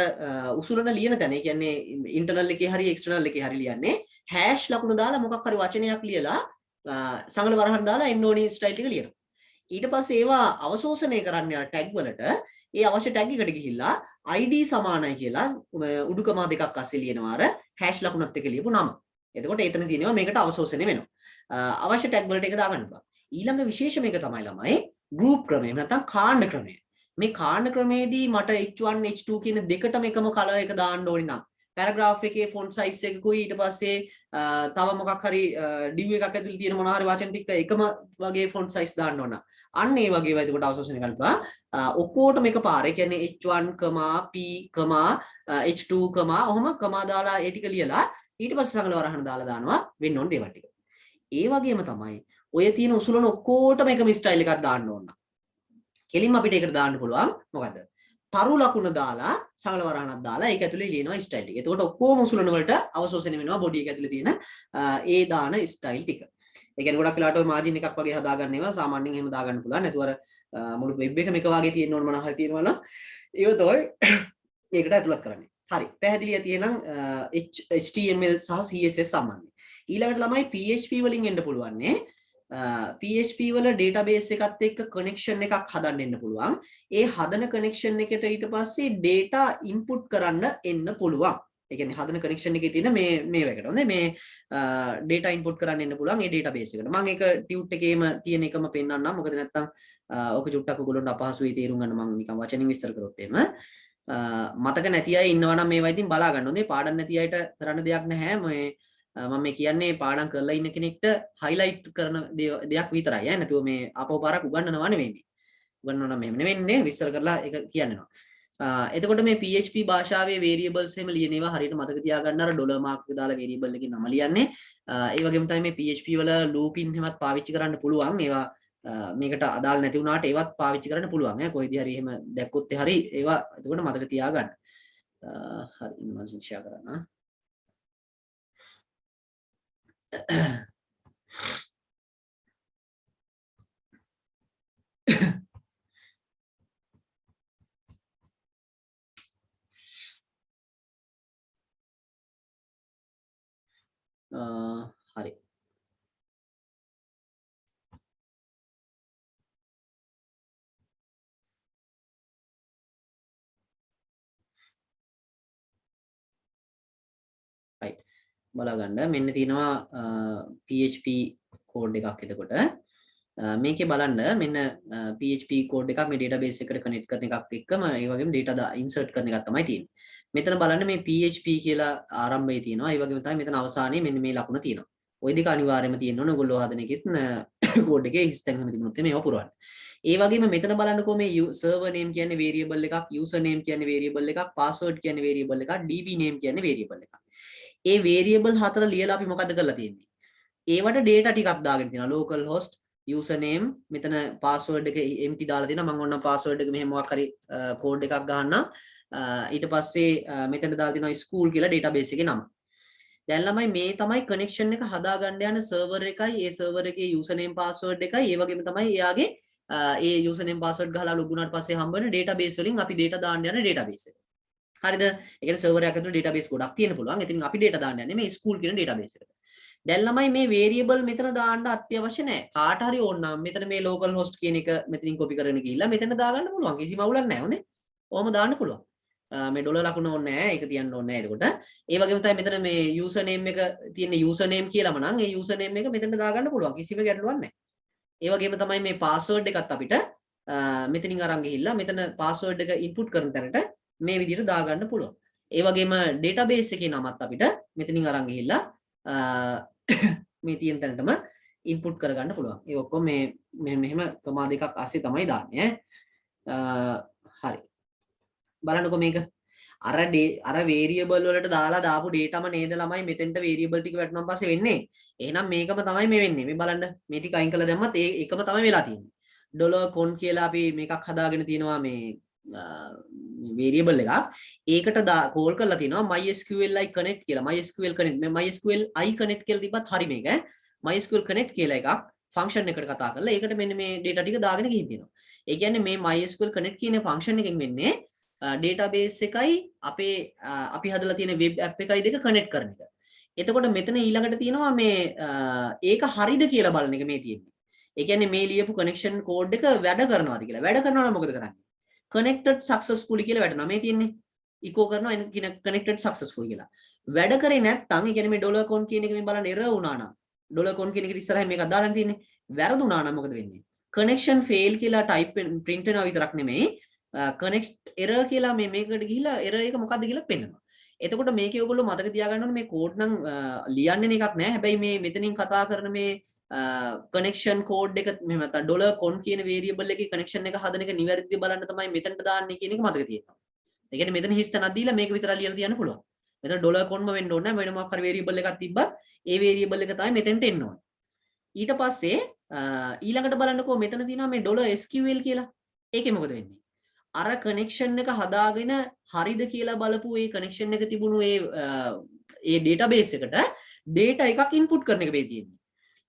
උසුලන ලියන තැන ඒ කියන්නේ internal එකේ හරි external එකේ හරි ලියන්නේ hash ලකුණු දාලා මොකක් හරි වචනයක් ලියලා සඟල වරහන් දාලා එන්න ඕනි ස්ටයිල් ටික ලියනවා. ඊට පස්සේ ඒවා අවශෝෂණය කරන්න යන tag වලට ඒ අවශ්‍ය tag එකට ගිහිල්ලා ID සමානයි කියලා උඩුකමා දෙකක් අස්සේ ලියනවා අර hash ලකුණත් එක්ක ලියපු නම. එතකොට එතන තියෙනවා මේකට අවශෝෂණය වෙනවා. අවශ්‍ය tag වලට ඒක දාගන්න බෑ. ඊළඟ විශේෂම එක තමයි ළමයි group ක්‍රමය නැත්නම් කාණ්ඩ ක්‍රමය. මේ කාණ්ඩ ක්‍රමයේදී මට h1 h2 කියන දෙකටම එකම කලර් එක දාන්න ඕනේ නම් paragraph එකේ font size එකකුයි ඊට පස්සේ තව මොකක් හරි div එකක් ඇතුලේ තියෙන මොනවා හරි වචන ටික එකම වගේ font size දාන්න ඕන. අන්න ඒ වගේ ඒවා එතකොට අවශෝෂණය කරනවා. ඔක්කොටම එකපාරේ කියන්නේ h1, p, h2, ඔහොම කමා දාලා ඒ ටික ලියලා ඊට පස්සේ සඟල වරහන දාලා දානවා වෙන්න ඕන දේවල් ටික. ඒ වගේම තමයි ඔය තියෙන උසුලන ඔක්කොටම එකම ස්ටයිල් එකක් දාන්න ඕන. කෙලින්ම අපිට ඒකට දාන්න පුළුවන් මොකද්ද? තරු ලකුණ දාලා සරල වරහණක් දාලා ඒක ඇතුලේ ලියනවා ස්ටයිල් එක. එතකොට ඔක්කොම උසුලන වලට අවශෝෂණය වෙනවා බොඩි එක ඇතුලේ තියෙන ඒ දාන ස්ටයිල් ටික. ඒ කියන්නේ ගොඩක් වෙලාවට ඔය මාජින් එකක් වගේ හදාගන්න ඒවා සාමාන්‍යයෙන් එහෙම දාගන්න පුළුවන්. නැතුව අර මුළු වෙබ් එකම එක වගේ තියෙන්න ඕන මොනවා හරි තියෙනවා නම් ඒව තමයි ඒකට ඇතුළත් කරන්නේ. හරි. පැහැදිලිය තියෙනම් HTML සහ CSS සම්බන්ධයෙන්. ඊළඟට ළමයි PHP වලින් එන්න පුළුවන්නේ. PHP වල database එකත් එක්ක connection එකක් හදන්න එන්න පුළුවන්. ඒ හදන connection එකට ඊට පස්සේ data input කරන්න එන්න පුළුවන්. ඒ කියන්නේ හදන connection එකේ තියෙන මේ වේකට. හොඳයි මේ data input කරන්න එන්න පුළුවන් ඒ database එකට. මම ඒක tut එකේම තියෙන එකම පෙන්නන්නම්. මොකද නැත්තම් ඔක චුට්ටක් ඔයගොල්ලොන්ට අපහසුයි තේරුම් ගන්න මම නිකන් වචනින් විස්තර කරොත් එහෙම. මතක නැති අය ඉන්නවා නම් මේවා ඉතින් බලා ගන්න. හොඳේ පාඩම් නැති අයට කරන්න දෙයක් නැහැ. මම මේ කියන්නේ පාඩම් කරලා ඉන්න කෙනෙක්ට highlight කරන දෙයක් විතරයි. නැතුව මේ ආපහු පාරක් උගන්වනවා නෙවෙයි මේ. උගන්වනවා නම් මෙහෙම නෙවෙන්නේ විස්තර කරලා ඒක කියන්නවා. එතකොට මේ PHP භාෂාවේ variables එහෙම ලියන ඒවා හරියට මතක තියාගන්න අර ඩොලර් මාක් එක දාලා variable එකකින් නම ලියන්නේ. ඒ වගේම තමයි මේ PHP වල looping එහෙමත් පාවිච්චි කරන්න පුළුවන්. ඒවා මේකට අදාළ නැති වුණාට ඒවත් පාවිච්චි කරන්න පුළුවන්. කොයිදී හරි එහෙම දැක්කොත් හරි ඒවා එතකොට මතක තියාගන්න. හරි මම ෂෙයා කරන්න. හරි. right බලගන්න මෙන්න තියෙනවා PHP කෝඩ් එකක් එතකොට මේකේ බලන්න මෙන්න PHP කෝඩ් එකක් මේ database එකට connect කරන එකක් එක්කම ඒ වගේම data insert කරන එකක් තමයි තියෙන්නේ. මෙතන බලන්න මේ PHP කියලා ආරම්භයේ තියෙනවා. ඒ වගේම තමයි මෙතන අවසානයේ මෙන්න මේ ලකුණ තියෙනවා. ওই දෙක අනිවාර්යයෙන්ම තියෙන්න ඕන. ඔයගොල්ලෝ හදන එකෙත් කෝඩ් එකේ හිස්තැන් හැම තිබුණොත් මේව පුරවන්න. ඒ වගේම මෙතන බලන්නකෝ මේ server name කියන්නේ variable එකක්, user name කියන්නේ variable එකක්, password කියන්නේ variable එකක්, db name කියන්නේ variable එකක්. ඒ variable හතර ලියලා අපි මොකද කරලා තියෙන්නේ? ඒවට data ටිකක් දාගෙන තියෙනවා. local host, user name, මෙතන password එක empty දාලා තියෙනවා. මම ඕනනම් password එක මෙහෙම මොකක් හරි code එකක් ගහන්නම්. ඊට පස්සේ මෙතන දාලා තියෙනවා school කියලා database එකේ නම. දැන් ළමයි මේ තමයි connection එක හදාගන්න යන server එකයි ඒ server එකේ user name password එකයි ඒ වගේම තමයි එයාගේ ඒ user name password ගහලා log වුණාට පස්සේ හම්බ වෙන database වලින් අපි data දාන්න යන database එක. හරිද? ඒ කියන්නේ server එකක් ඇතුළේ database ගොඩක් තියෙන්න පුළුවන්. ඉතින් අපි data දාන්න යන්නේ මේ school කියන database එකට. දැන් ළමයි මේ variable මෙතන දාන්න අත්‍යවශ්‍ය නැහැ. කාට හරි ඕන නම් මෙතන මේ local host කියන එක මෙතනින් copy කරගෙන ගිහිල්ලා මෙතන දාගන්න පුළුවන්. කිසිම අවුලක් නැහැ. හොඳේ. ඔහොම දාන්න පුළුවන්. මේ ඩොලර් ලකුණ ඕනේ නැහැ. ඒක තියන්න ඕනේ නැහැ. එතකොට ඒ වගේම තමයි මෙතන මේ user name එක තියෙන user name කියලාම නම් ඒ user name එක මෙතන දාගන්න පුළුවන්. කිසිම ගැටලුවක් නැහැ. ඒ වගේම තමයි මේ password එකත් අපිට මෙතනින් අරන් ගිහිල්ලා මෙතන password එක input කරන තැනට මේ විදිහට දාගන්න පුළුවන්. ඒ වගේම database එකේ නමත් අපිට මෙතනින් අරන් ගිහිල්ලා මේ තියෙන තැනටම input කරගන්න පුළුවන්. ඒ ඔක්කොම මේ මෙහෙම කමා දෙකක් ASCII තමයි දාන්නේ හරි. බලන්නකෝ මේක අර variable වලට දාලා දාපු dataම නේද ළමයි මෙතෙන්ට variable ටික වැටුණාන් පස්සේ වෙන්නේ. එහෙනම් මේකම තමයි මේ වෙන්නේ. මේ බලන්න මේ ටික අයින් කළා දැම්මත් ඒකම තමයි වෙලා තියෙන්නේ. $con කියලා අපි මේකක් හදාගෙන තියෙනවා මේ variable එකක්. ඒකට call කරලා තියෙනවා mysqli connect කියලා. mysql connect mysql i connect කියලා තිබ්බත් හරි මේක. mysql connect කියලා එකක් function එකකට කතා කරලා ඒකට මෙන්න මේ data ටික දාගෙන ගිහින් තියෙනවා. ඒ කියන්නේ මේ mysql connect කියන function එකෙන් වෙන්නේ database එකයි අපි හදලා තියෙන web app එකයි දෙක connect කරන එක. එතකොට මෙතන ඊළඟට තියෙනවා මේ ඒක හරිද කියලා බලන එක මේ තියෙන්නේ. ඒ කියන්නේ මේ ලියපු connection code එක වැඩ කරනවාද කියලා. වැඩ කරනවා නම් මොකද කරන්නේ? connected successfully කියලා වැටෙනවා. මේ තියෙන්නේ echo කරනවා connected successfully කියලා. වැඩ කරේ නැත්නම් ඒ කියන්නේ මේ $con කියන එක මේ බලන්න error වුණා නම් $con කියන එකට ඉස්සරහින් මේකක් දාලා තියෙන්නේ. වැරදුනා නම් මොකද වෙන්නේ? connection fail කියලා type print වෙනවා විතරක් නෙමෙයි connect error කියලා මේකට ගිහිලා error එක මොකද්ද කියලා පෙන්නනවා. එතකොට මේකේ ඔයගොල්ලෝ මතක තියාගන්න ඕනේ මේ කෝඩ් නම් ලියන්නේ එකක් නෑ. හැබැයි මේ මෙතනින් කතා කරන මේ connection code එක මෙහෙම නැත්නම් $con කියන variable එකේ connection එක හදන එක නිවැරදිද බලන්න තමයි මෙතනට දාන්නේ කියන එක මතක තියෙනවා. ඒ කියන්නේ මෙතන හිස් තැනක් දීලා මේක විතරක් ලියලා තියන්න පුළුවන්. මෙතන $conම වෙන්න ඕනේ නෑ. වෙන මොකක් හරි variable එකක් තිබ්බත් ඒ variable එක තමයි මෙතෙන්ට එන්න ඕනේ. ඊට පස්සේ ඊළඟට බලන්නකෝ මෙතන තියෙනවා මේ $SQL කියලා. ඒකේ මොකද වෙන්නේ? අර කනෙක්ෂන් එක හදාගෙන හරිද කියලා බලපු ඒ කනෙක්ෂන් එක තිබුණු ඒ database එකට data එකක් input කරන එක වෙයි තියෙන්නේ.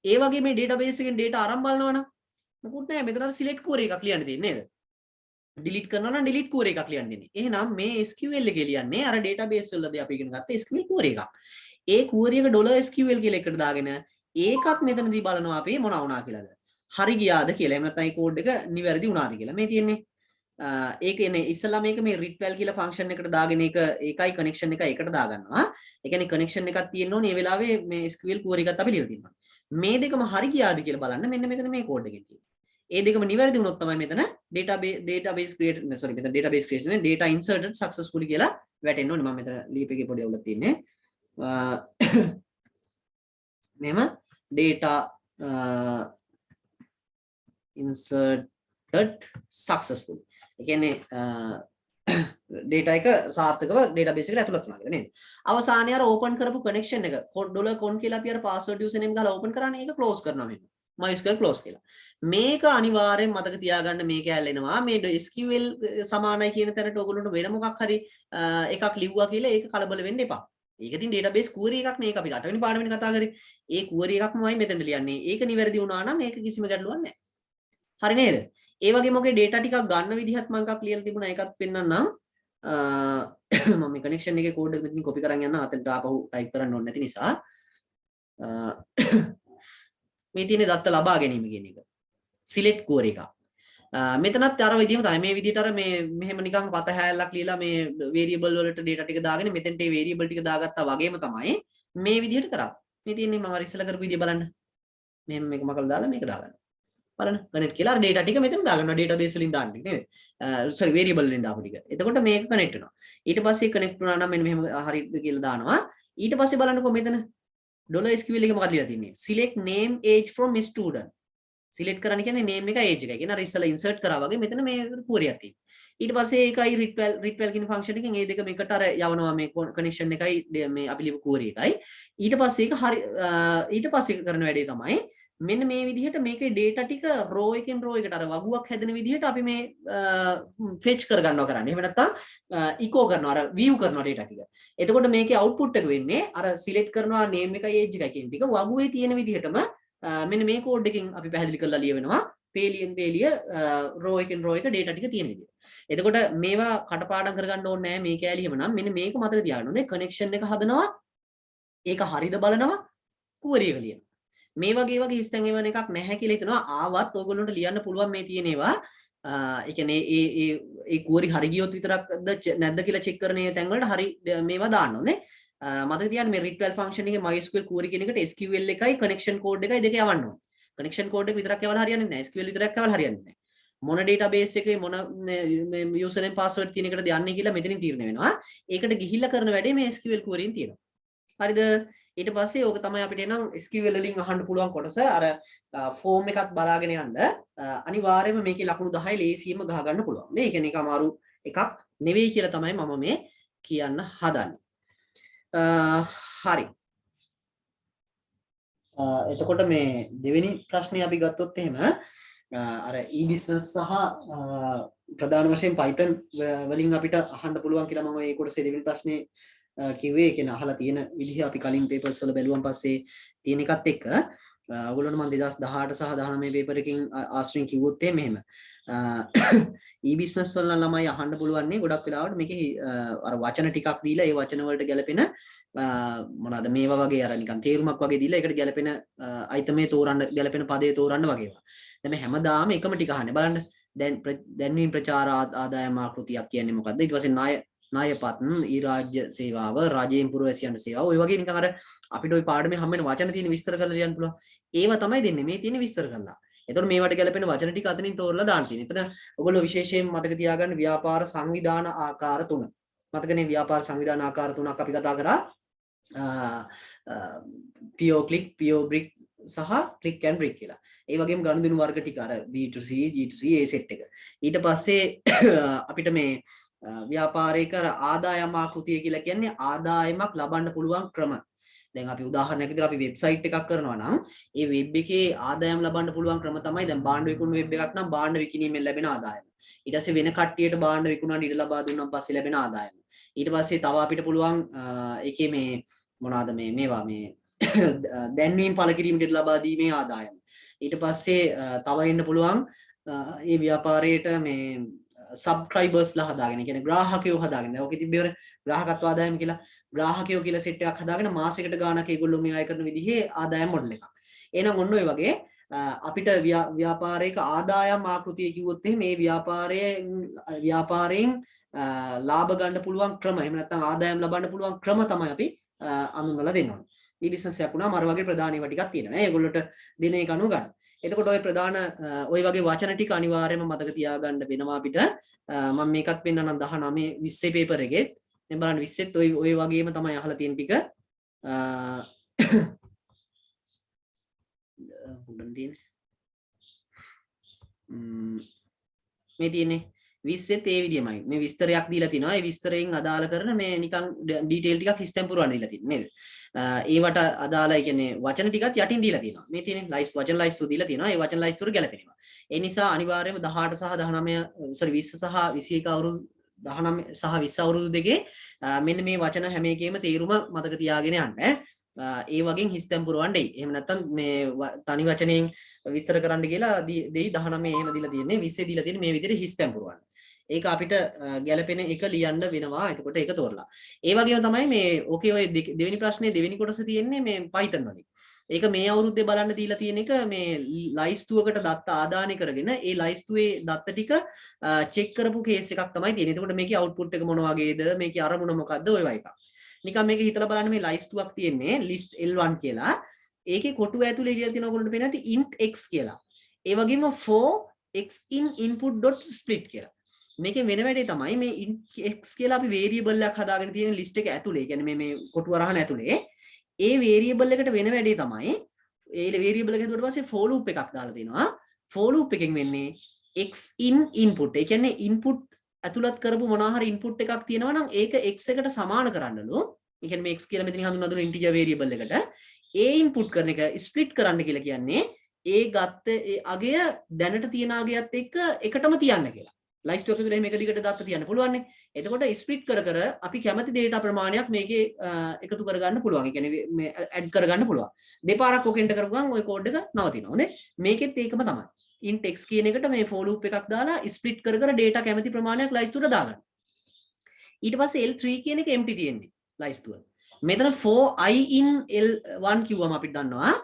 ඒ වගේ මේ database එකෙන් data අරන් බලනවනම් මොකුත් නැහැ. මෙතන අර select query එකක් ලියන්න තියෙන්නේ නේද? delete කරනවා නම් delete query එකක් ලියන්න දෙන්නේ. එහෙනම් මේ SQL එකේ ලියන්නේ අර database වලදී අපි ඉගෙන ගත්ත SQL query එකක්. ඒ query එක $SQL කියලා එකට දාගෙන ඒකත් මෙතනදී බලනවා අපි මොනවා වුණා කියලාද. හරි ගියාද කියලා. එහෙම නැත්නම් ඒ code එක නිවැරදි වුණාද කියලා. මේ තියෙන්නේ ඒකනේ ඉස්සලා මේක මේ readval කියලා function එකට දාගෙන ඒකයි connection එක එකට දාගන්නවා. ඒ කියන්නේ connection එකක් තියෙන්න ඕනේ. මේ වෙලාවේ මේ SQL query එකත් අපි ලියලා තියෙනවා. මේ දෙකම හරි ගියාද කියලා බලන්න මෙන්න මෙතන මේ code එකේ තියෙන්නේ. ඒ දෙකම නිවැරදි වුණොත් තමයි මෙතන database created මෙතන database creation වෙන data inserted successfully කියලා වැටෙන්න ඕනේ. මම මෙතන ලියපෙකේ පොඩි අවුලක් තියෙන්නේ. මෙහෙම data inserted successfully. ඒ කියන්නේ data එක සාර්ථකව database එකට ඇතුළත් වුණා කියලා නේද? අවසානයේ අර open කරපු connection එක $con කියලා අපි අර password username ගහලා open කරානේ ඒක close කරනවා මෙන්න. MySQL close කියලා. මේක අනිවාර්යෙන් මතක තියාගන්න මේක ඇල්ලෙනවා මේ SQL සමානයි කියන තැනට ඔයගොල්ලන්ට වෙන මොකක් හරි එකක් ලිව්වා කියලා ඒක කලබල වෙන්න එපා. ඒක ඉතින් database query එකක් නේ ඒක අපිට 8 වෙනි පාඩමෙන් කතා කරේ. ඒ query එකක්මයි මෙතන ලියන්නේ. ඒක නිවැරදි වුණා නම් ඒක කිසිම ගැටලුවක් නැහැ. හරි නේද? ඒ වගේම ඔගේ data ටිකක් ගන්න විදිහත් මම එකක් ලියලා තිබුණා. ඒකත් පෙන්නන්නම්. මම මේ connection එකේ code එක මෙතනින් copy කරන් යන්න අතට ආපහු type කරන්න ඕනේ නැති නිසා. මේ තියෙන දත්ත ලබා ගැනීම කියන එක. select query එක. මෙතනත් අර විදිහම තමයි මේ විදිහට අර මේ මෙහෙම නිකන් පත හැලක් ලියලා මේ variable වලට data ටික දාගෙන මෙතෙන්ට ඒ variable ටික දාගත්තා වගේම තමයි මේ විදිහට කරා. මේ තියෙන්නේ මම අර ඉස්සලා කරපු විදිහ බලන්න. මෙහෙම මේක මකලා දාලා මේක දාගන්න. බලන්න connect කියලා අර data ටික මෙතන දාගන්නවා database වලින් දාන්න නේද? sorry variable වලින් දාපු ටික. එතකොට මේක connect වෙනවා. ඊට පස්සේ connect වුණා නම් මෙන්න මෙහෙම හරියද කියලා දානවා. ඊට පස්සේ බලන්නකො මෙතන $SQL එකේ මොකක්ද ලියලා තින්නේ? select name age from student. select කරන්න කියන්නේ name එක age එකයි. කියන අර ඉස්සලා insert කරා වගේ මෙතන මේ query එකක් තියෙනවා. ඊට පස්සේ ඒකයි readval කියන function එකෙන් මේ දෙක මේකට අර යවනවා මේ connection එකයි මේ අපි ලියපු query එකයි. ඊට පස්සේ ඒක හරි ඊට පස්සේ කරන වැඩේ තමයි මෙන්න මේ විදිහට මේකේ data ටික row එකෙන් row එකට අර වගුවක් හැදෙන විදිහට අපි මේ fetch කර ගන්නවා කරන්නේ. එහෙම නැත්නම් echo කරනවා අර view කරනවා data ටික. එතකොට මේකේ output එක වෙන්නේ අර select කරනවා name එකයි age එකයි කියන ටික වගුවේ තියෙන විදිහටම මෙන්න මේ code එකෙන් අපි පැහැදිලි කරලා ලියවෙනවා. පේලියෙන් පේලිය row එකෙන් row එක data ටික තියෙන විදිහ. එතකොට මේවා කටපාඩම් කරගන්න ඕනේ නැහැ මේ කෑලි එහෙමනම් මෙන්න මේක මතක තියාගන්න ඕනේ. connection එක හදනවා ඒක හරිද බලනවා query එක ලියනවා. මේ වගේ හිස්තැන් එවන එකක් නැහැ කියලා හිතනවා. ආවත් ඔයගොල්ලන්ට ලියන්න පුළුවන් මේ තියෙන ඒවා. ඒ කියන්නේ ඒ query හරි ගියොත් විතරක්ද නැද්ද කියලා check කරන ඒ තැන් වලට හරි මේවා දාන්න ඕනේ. මතක තියාගන්න මේ readval function එකේ MySQL query කියන එකට SQL එකයි connection code එකයි දෙක යවන්න ඕනේ. connection code එක විතරක් යවලා හරියන්නේ නැහැ. SQL විතරක් යවලා හරියන්නේ නැහැ. මොන database එකේ මොන username password තියෙන එකටද යන්නේ කියලා මෙතනින් තීරණය වෙනවා. ඒකට ගිහිල්ලා කරන වැඩේ මේ SQL query එකෙන් තියෙනවා. හරිද? ඊට පස්සේ ඕක තමයි අපිට එනම් SQL වලින් අහන්න පුළුවන් කොටස අර ෆෝම් එකත් බලාගෙන යන්න අනිවාර්යයෙන්ම මේකේ ලකුණු 10 ලේසියෙන්ම ගහ ගන්න පුළුවන්. මේ කියන්නේ ඒක අමාරු එකක් නෙවෙයි කියලා තමයි මම මේ කියන්න හදන්නේ. හරි. එතකොට මේ දෙවෙනි ප්‍රශ්නේ අපි ගත්තොත් එහෙම අර e-business සහ ප්‍රධාන වශයෙන් Python වලින් අපිට අහන්න පුළුවන් කියලා මම මේ කොටසේ දෙවෙනි ප්‍රශ්නේ කිව්වේ කියන අහලා තියෙන විදිහ අපි කලින් papers වල බැලුවන් පස්සේ තියෙන එකත් එක්ක ඔයගොල්ලන්ට මම 2018 සහ 19 paper එකකින් ආශ්‍රයෙන් කිව්වොත් මෙහෙම e-business වල නම් ළමයි අහන්න පුළුවන් නේ ගොඩක් වෙලාවට මේකේ අර වචන ටිකක් දීලා ඒ වචන වලට ගැලපෙන මොනවාද මේවා වගේ අර නිකන් තේරුමක් වගේ දීලා ඒකට ගැලපෙන අයිතමේ තෝරන්න ගැලපෙන පදේ තෝරන්න වගේ ඒවා. දැන් මේ හැමදාම එකම ටික අහන්නේ බලන්න. දැන්වීම ප්‍රචාර ආදායම ආකෘතියක් කියන්නේ මොකද්ද? ඊට පස්සේ ණයපත් ඊරාජ්‍ය සේවාව රජයෙන් පුරවැසියන්ට සේවාව ඔය වගේ නිකන් අර අපිට ওই පාඩමේ හම්බ වෙන වචන තියෙන විස්තර කරලා ලියන්න පුළුවන්. ඒව තමයි දෙන්නේ. මේ තියෙන විස්තර කරලා. එතකොට මේවට ගැලපෙන වචන ටික අතනින් තෝරලා දාන්න තියෙනවා. එතන ඔයගොල්ලෝ විශේෂයෙන් මතක තියාගන්න ව්‍යාපාර සංවිධාන ආකාර 3. මතකනේ ව්‍යාපාර සංවිධාන ආකාර 3ක් අපි කතා කරා. PO click, PO brick සහ click and brick කියලා. ඒ වගේම ගනුදෙනු වර්ග ටික අර B2C, G2C ඒ සෙට් එක. ඊට පස්සේ අපිට මේ ව්‍යාපාරයක ආදායම ආකෘතිය කියලා කියන්නේ ආදායමක් ලබන්න පුළුවන් ක්‍රම. දැන් අපි උදාහරණයක් විදිහට අපි වෙබ්සයිට් එකක් කරනවා නම් ඒ වෙබ් එකේ ආදායම් ලබන්න පුළුවන් ක්‍රම තමයි දැන් භාණ්ඩ විකුණන වෙබ් එකක් නම් භාණ්ඩ විකිණීමෙන් ලැබෙන ආදායම. ඊට පස්සේ වෙන කට්ටියට භාණ්ඩ විකුණන්න ඉඩ ලබා දුන්නාන් පස්සේ ලැබෙන ආදායම. ඊට පස්සේ තව අපිට පුළුවන් ඒකේ මේ මොනවාද මේවා මේ දැන්වීම් පළ කිරීමට ලබා දීමේ ආදායම. ඊට පස්සේ තව එන්න පුළුවන් ඒ ව්‍යාපාරයට මේ සබ්ස්ක්‍රයිබර්ස්ලා හදාගෙන කියන්නේ ග්‍රාහකයෝ හදාගෙන. දැන් ඔකේ තිබ්බේ ග්‍රාහකත්ව ආදායම කියලා. ග්‍රාහකයෝ කියලා සෙට් එකක් හදාගෙන මාසෙකට ගාණක් ඒගොල්ලෝ මේ අය කරන විදිහේ ආදායම් මොඩල් එකක්. එහෙනම් ඔන්න ඔය වගේ අපිට ව්‍යාපාරයක ආදායම් ආකෘතිය කිව්වොත් එහෙනම් මේ ව්‍යාපාරයෙන් ලාභ ගන්න පුළුවන් ක්‍රම එහෙම නැත්නම් ආදායම් ලබන්න පුළුවන් ක්‍රම තමයි අපි අඳුන්වලා දෙන්න ඕනේ. මේ බිස්නස් එකක් වුණාම අර වගේ ප්‍රධාන ඒවා ටිකක් තියෙනවා. ඒගොල්ලොට දෙන එක අනුව ගන්න. එතකොට ওই ප්‍රධාන ওই වගේ වචන ටික අනිවාර්යයෙන්ම මතක තියාගන්න වෙනවා අපිට. මම මේකත් පෙන්නන්නම් 19 20 පේපර් එකේ. දැන් බලන්න 20ත් ওই වගේම තමයි අහලා තියෙන ටික. හොඳන් තියෙන්නේ. මේ තියෙන්නේ 20ත් ඒ විදිහමයි. මේ විස්තරයක් දීලා තිනවා. ඒ විස්තරයෙන් අදාළ කරන මේ නිකන් ඩීටේල් ටිකක් හිස්තෙන් පුරවන්න දීලා තියෙන්නේ නේද? ඒවට අදාළ ඒ කියන්නේ වචන ටිකත් යටින් දීලා තියෙනවා. මේ තියෙන්නේ ලයිස් වචන ලයිස්තු දීලා තියෙනවා. ඒ වචන ලයිස්තුර ගැලපෙනවා. ඒ නිසා අනිවාර්යයෙන්ම 18 සහ 19 sorry 20 සහ 21 අවුරුදු 19 සහ 20 අවුරුදු දෙකේ මෙන්න මේ වචන හැම එකේම තේරුම මතක තියාගෙන යන්න. ඒ වගේන් හිස්තෙන් පුරවන්නේ. එහෙම නැත්නම් මේ තනි වචනයෙන් විස්තර කරන්න කියලා දෙයි 19 එහෙම දීලා තියෙන්නේ 20 දීලා තියෙන්නේ මේ විදිහට හිස්තෙන් පුරවන්න. ඒක අපිට ගැළපෙන එක ලියන්න වෙනවා. එතකොට ඒක තෝරලා. ඒ වගේම තමයි මේ ඕකේ ඔය දෙවෙනි ප්‍රශ්නේ දෙවෙනි කොටස තියෙන්නේ මේ Python වලින්. ඒක මේ අවුරුද්දේ බලන්න දීලා තියෙන එක මේ ලයිස්තුවකට දත්ත ආදානය කරගෙන ඒ ලයිස්තුවේ දත්ත ටික චෙක් කරපු කේස් එකක් තමයි තියෙන්නේ. එතකොට මේකේ output එක මොන වගේද? මේකේ අරමුණ මොකද්ද? ඔය වගේ එකක්. නිකන් මේක හිතලා බලන්න මේ ලයිස්තුවක් තියෙන්නේ list L1 කියලා. ඒකේ කොටුව ඇතුලේ කියලා තියෙන ඔයගොල්ලන්ට පේන නැති int x කියලා. ඒ වගේම for x in input.split කියලා. මේකේ වෙන වැඩේ තමයි මේ x කියලා අපි variable එකක් හදාගෙන තියෙන list එක ඇතුලේ. කියන්නේ මේ කොටු අරහන ඇතුලේ ඒ variable එකට වෙන වැඩේ තමයි ඒ variable එක හදුවට පස්සේ for loop එකක් දාලා තිනවා. for loop එකෙන් වෙන්නේ x in input. ඒ කියන්නේ input ඇතුළත් කරපු මොනවා හරි input එකක් තියෙනවා නම් ඒක x එකට සමාන කරන්නලු. ඒ කියන්නේ මේ x කියලා මෙතනින් හඳුන්වන දුන integer variable එකට ඒ input කරන එක split කරන්න කියලා කියන්නේ ඒ ගත්ත ඒ අගය දැනට තියෙන අගයත් එක්ක එකටම තියන්න කියලා. ලයිස්තු එකක තුල මේක දිගට දාන්න තියන්න පුළුවන් නේ. එතකොට ස්ප්ලිට් කර අපි කැමති data ප්‍රමාණයක් මේකේ එකතු කරගන්න පුළුවන්. ඒ කියන්නේ මේ ඇඩ් කරගන්න පුළුවන්. දෙපාරක් ඔක එන්ටර් කරපුවම ওই කෝඩ් එක නවතිනවා. හොඳේ. මේකෙත් ඒකම තමයි. int x කියන එකට මේ for loop එකක් දාලා ස්ප්ලිට් කර data කැමති ප්‍රමාණයක් ලයිස්තුවට දාගන්න. ඊට පස්සේ L3 කියන එක empty තියෙන්නේ ලයිස්තුව. මෙතන for I in L1 කිව්වම අපිට දන්නවා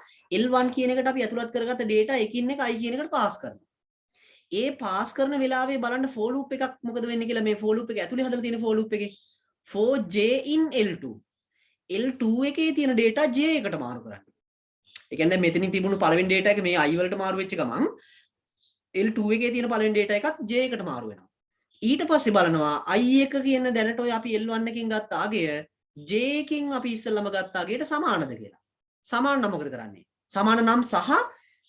L1 කියන එකට අපි ඇතුළත් කරගත්ත data එකින් එක I කියන එකට පාස් කරනවා. ඒ පාස් කරන වෙලාවේ බලන්න for loop එකක් මොකද වෙන්නේ කියලා මේ for loop එක ඇතුලේ හදලා තියෙන for loop එකේ for j in L2 එකේ තියෙන data j එකට මාරු කරන්න. ඒ කියන්නේ මෙතනින් තිබුණු පළවෙනි data එක මේ i වලට මාරු වෙච්ච ගමන් L2 එකේ තියෙන පළවෙනි data එකත් j එකට මාරු වෙනවා. ඊට පස්සේ බලනවා i එක කියන දැනට ඔය අපි L1 එකකින් ගත්ත අගය j එකකින් අපි ඉස්සෙල්ලම ගත්ත අගයට සමානද කියලා. සමාන නම් මොකද කරන්නේ? සමාන නම් සහ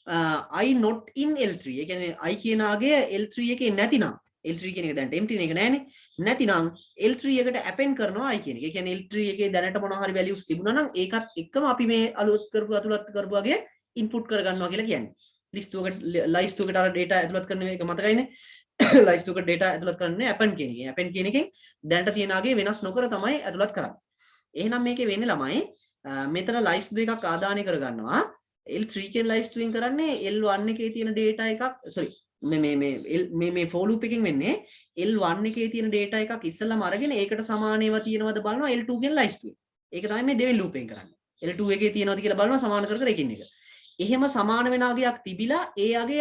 I not in L3. ඒ කියන්නේ I කියන අගය L3 එකේ නැතිනම් L3 කියන එක දැන් empty එක නෑනේ. නැතිනම් L3 එකට append කරනවා I කියන එක. ඒ කියන්නේ L3 එකේ දැනට මොනවා හරි values තිබුණා නම් ඒකත් එක්කම අපි මේ අලුත් කරපු අතුලත් කරපු වගේ input කරගන්නවා කියලා කියන්නේ. ලයිස්තුවකට අර data ඇතුළත් කරන එක මතකයිනේ. ලයිස්තුවකට data ඇතුළත් කරන්නේ append කියන එක. append කියන එකෙන් දැනට තියෙන අගය වෙනස් නොකර තමයි ඇතුළත් කරන්නේ. එහෙනම් මේකේ වෙන්නේ ළමයි මෙතන ලයිස්තු දෙකක් ආදානය කරගන්නවා. L3 කියන ලයිස්තුවෙන් කරන්නේ L1 එකේ තියෙන data එකක් sorry මේ for loop එකෙන් වෙන්නේ L1 එකේ තියෙන data එකක් ඉස්සෙල්ලාම අරගෙන ඒකට සමාන ඒවා තියෙනවද බලනවා L2 කියන ලයිස්තුවේ. ඒක තමයි මේ දෙවෙනි loop එකෙන් කරන්නේ. L2 එකේ තියෙනවද කියලා බලනවා සමාන කර එකින් එක. එහෙම සමාන වෙන අගයක් තිබිලා ඒ අගය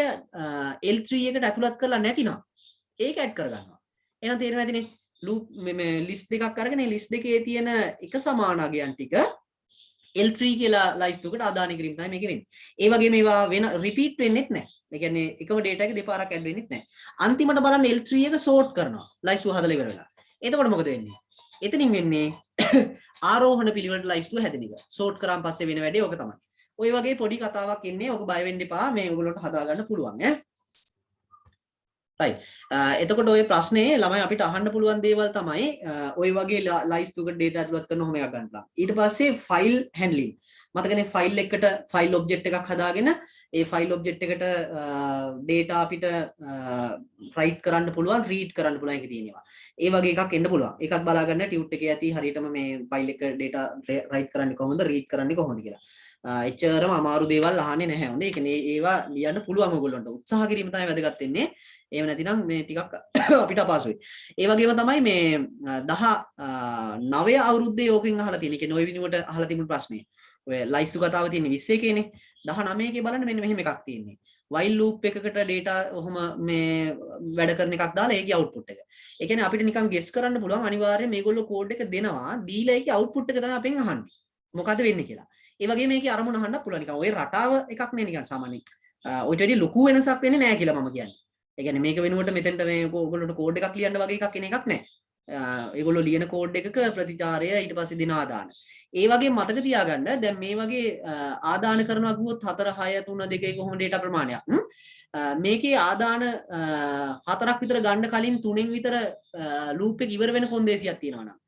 L3 එකට ඇතුළත් කරලා නැතිනම් ඒක ඇඩ් කරගන්නවා. එහෙනම් තේරෙන්නේ නැතිනේ loop මේ list දෙකක් අරගෙන ඒ list දෙකේ තියෙන එක සමාන අගයන් ටික L3 කියලා ලයිස්තුවකට ආදානය කිරීම තමයි මේක වෙන්නේ. ඒ වගේ මේවා වෙන රිපීට් වෙන්නෙත් නැහැ. ඒ කියන්නේ එකම data එක දෙපාරක් ඇඩ් වෙන්නෙත් නැහැ. අන්තිමට බලන්න L3 එක sort කරනවා. ලයිස්තුව හදලා ඉවර වෙලා. එතකොට මොකද වෙන්නේ? එතනින් වෙන්නේ ආරෝහණ පිළිවෙලට ලයිස්තුව හැදෙන එක. sort කරාන් පස්සේ වෙන වැඩේ ඕක තමයි. ඔය වගේ පොඩි කතාවක් ඉන්නේ. ඕක බය වෙන්න එපා. මේ ඔයගොල්ලන්ට හදා ගන්න පුළුවන් ඈ. right එතකොට ඔය ප්‍රශ්නේ ළමයි අපිට අහන්න පුළුවන් දේවල් තමයි ඔය වගේ ලයිස්තුකට data ඇතුළත් කරන හැම එකක් ගන්න පුළුවන්. ඊට පස්සේ file handling මතකනේ ෆයිල් එකට ෆයිල් ඔබ්ජෙක්ට් එකක් හදාගෙන ඒ ෆයිල් ඔබ්ජෙක්ට් එකට data අපිට write කරන්න පුළුවන් read කරන්න පුළුවන් එක තියෙනවා. ඒ වගේ එකක් එන්න පුළුවන්. ඒකත් බලා ගන්න ටියුට් එකේ ඇති හරියටම මේ ෆයිල් එක data write කරන්නේ කොහොමද read කරන්නේ කොහොමද කියලා. එච්චරම අමාරු දේවල් අහන්නේ නැහැ. හොඳේ. ඒ කියන්නේ ඒවා ලියන්න පුළුවන් ඔයගොල්ලන්ට. උත්සාහ කිරීම තමයි වැදගත් වෙන්නේ. එහෙම නැතිනම් මේ ටිකක් අපිට අපහසුයි. ඒ වගේම තමයි මේ 19 අවුරුද්දේ ඕකෙන් අහලා තියෙන. ඒ කියන්නේ ওই විනුවට අහලා තිබුණු ප්‍රශ්නේ. ඔය ලයිස්තු කතාව තියෙන්නේ 20 එකේනේ. 19 එකේ බලන්න මෙන්න මෙහෙම එකක් තියෙන්නේ. while loop එකකට data ඔහොම මේ වැඩ කරන එකක් දාලා ඒකේ output එක. ඒ කියන්නේ අපිට නිකන් guess කරන්න පුළුවන් අනිවාර්යයෙන් මේගොල්ලෝ code එක දෙනවා. දීලා ඒකේ output එක තමයි අපෙන් අහන්නේ. මොකද්ද වෙන්නේ කියලා. ඒ වගේ මේකේ අරමුණ අහන්න පුළුවන්. නිකන් ඔය රටාව එකක් නේ නිකන් සාමාන්‍යයෙන්. ඔයිට වැඩි ලොකු වෙනසක් වෙන්නේ නැහැ කියලා මම කියන්නේ. ඒ කියන්නේ මේක වෙනුවට මෙතෙන්ට මේ ඔයගොල්ලෝට කෝඩ් එකක් ලියන්න වගේ එකක් එන එකක් නැහැ. ඒගොල්ලෝ ලියන කෝඩ් එකක ප්‍රතිචාරය ඊට පස්සේ දෙන ආදාන. ඒ වගේ මතක තියාගන්න දැන් මේ වගේ ආදාන කරනවා කිව්වොත් 4 6 3 2 1 කොහොම data ප්‍රමාණයක්. මේකේ ආදාන 4ක් විතර ගන්න කලින් 3න් විතර loop එක ඉවර වෙන කොන්දේසියක් තියෙනවා නම්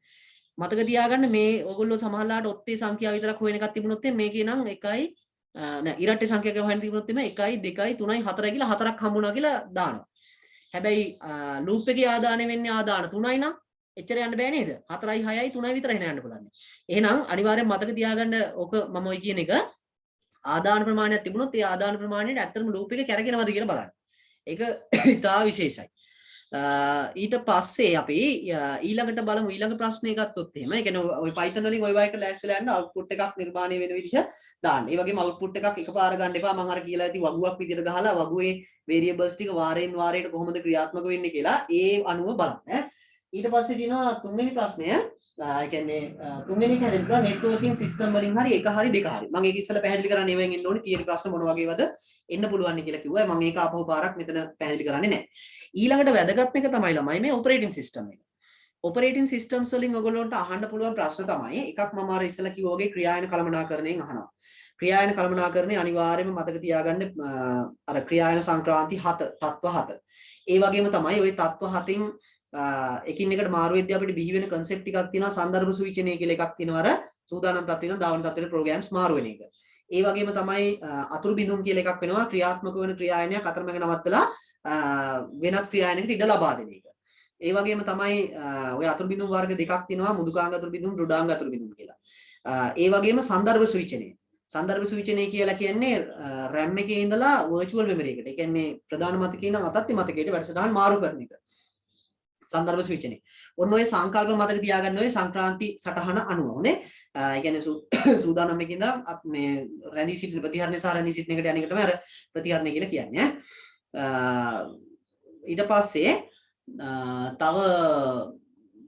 මතක තියාගන්න මේ ඔයගොල්ලෝ සමහරලාට ඔත්තේ සංඛ්‍යාව විතරක් හොයන එකක් තිබුණොත් මේකේ නම් 1යි නෑ ඉරට්ටේ සංඛ්‍යාවක හොයන්න තිබුණොත් එimhe 1යි 2යි 3යි 4යි කියලා 4ක් හම්බුණා කියලා දානවා. හැබැයි loop එකේ ආදාන වෙන්නේ ආදාන 3යි නම් එච්චර යන්න බෑ නේද? 4යි 6යි 3යි විතරයි යන්න පුළුවන්. එහෙනම් අනිවාර්යෙන් මතක තියාගන්න ඕක මම ඔය කියන එක ආදාන ප්‍රමාණයක් තිබුණොත් ඒ ආදාන ප්‍රමාණයට ඇත්තටම loop එක කැරගෙනවද කියලා බලන්න. ඒක ඉතා විශේෂයි. ඊට පස්සේ අපි ඊළඟට බලමු ඊළඟ ප්‍රශ්නේ ගත්තොත් එහෙම. ඒ කියන්නේ ඔය Python වලින් ඔය වයිට ලෑස්තිලා යන්න output එකක් නිර්මාණය වෙන විදිහ දාන්න. ඒ වගේම output එකක් එකපාර ගන්න එපා. මම අර කියලා ඇති වගුවක් විදිහට ගහලා වගුවේ variables ටික වාරයෙන් වාරයට කොහොමද ක්‍රියාත්මක වෙන්නේ කියලා ඒ අනුව බලන්න. ඊට පස්සේ තියෙනවා තුන්වෙනි ප්‍රශ්නය. ඒ කියන්නේ තුන්වෙනි එක හැදෙන්න networking system වලින් හරි එක හරි දෙක හරි. මම ඒක ඉස්සෙල්ලා පැහැදිලි කරන්න ඒවෙන් එන්න ඕනේ. තියෙන ප්‍රශ්න මොන වගේවද එන්න පුළුවන් කියලා කිව්වා. මම ඒක ආපහු පාරක් මෙතන පැහැදිලි කරන්නේ නැහැ. ඊළඟට වැදගත්ම එක තමයි ළමයි මේ operating system එක. operating systems වලින් ඔයගොල්ලන්ට අහන්න පුළුවන් ප්‍රශ්න තමයි එකක් මම අර ඉස්සෙල්ලා කිව්වා වගේ ක්‍රියායන කළමනාකරණයෙන් අහනවා. ක්‍රියායන කළමනාකරණේ අනිවාර්යයෙන්ම මතක තියාගන්න අර ක්‍රියායන සංක්‍රාන්ති 7 තත්ත්ව 7. ඒ වගේම තමයි ওই තත්ත්ව 7න් එකින් එකට මාරු වෙද්දී අපිට බිහි වෙන concept ටිකක් තියෙනවා සන්දර්භ සූචනය කියලා එකක් තියෙනවා අර සූදානම් තත්ත්වෙන් දාවන තත්ත්වෙට programs මාරු වෙන එක. ඒ වගේම තමයි අතුරු බිඳුම් කියලා එකක් වෙනවා ක්‍රියාත්මක වෙන ක්‍රියායනයක් අතරමැද නවත්තලා වෙනත් ක්‍රියායනයකට ඉඩ ලබා දෙන එක. ඒ වගේම තමයි ඔය අතුරු බිඳුම් වර්ග දෙකක් තියෙනවා මුදුකාංග අතුරු බිඳුම් දෘඩාංග අතුරු බිඳුම් කියලා. ඒ වගේම සන්දර්භ සූචනය. සන්දර්භ සූචනය කියලා කියන්නේ RAM එකේ ඉඳලා virtual memory එකට. ඒ කියන්නේ ප්‍රධාන මතකයේ ඉඳන් අතත්ති මතකයට වැඩසටහන් මාරු කරන එක. සන්දර්භ සූචනය. ඔන්න ඔය සංකල්ප මතක තියාගන්න ඔය සංක්‍රාන්ති සටහන අනුව. හොඳේ. ඒ කියන්නේ සූදානම් එකේ ඉඳන් මේ රැඳී සිටින ප්‍රතිහරණය සහ රැඳී සිටින එකට යන එක තමයි අර ප්‍රතිහරණය කියලා කියන්නේ. ඊට පස්සේ තව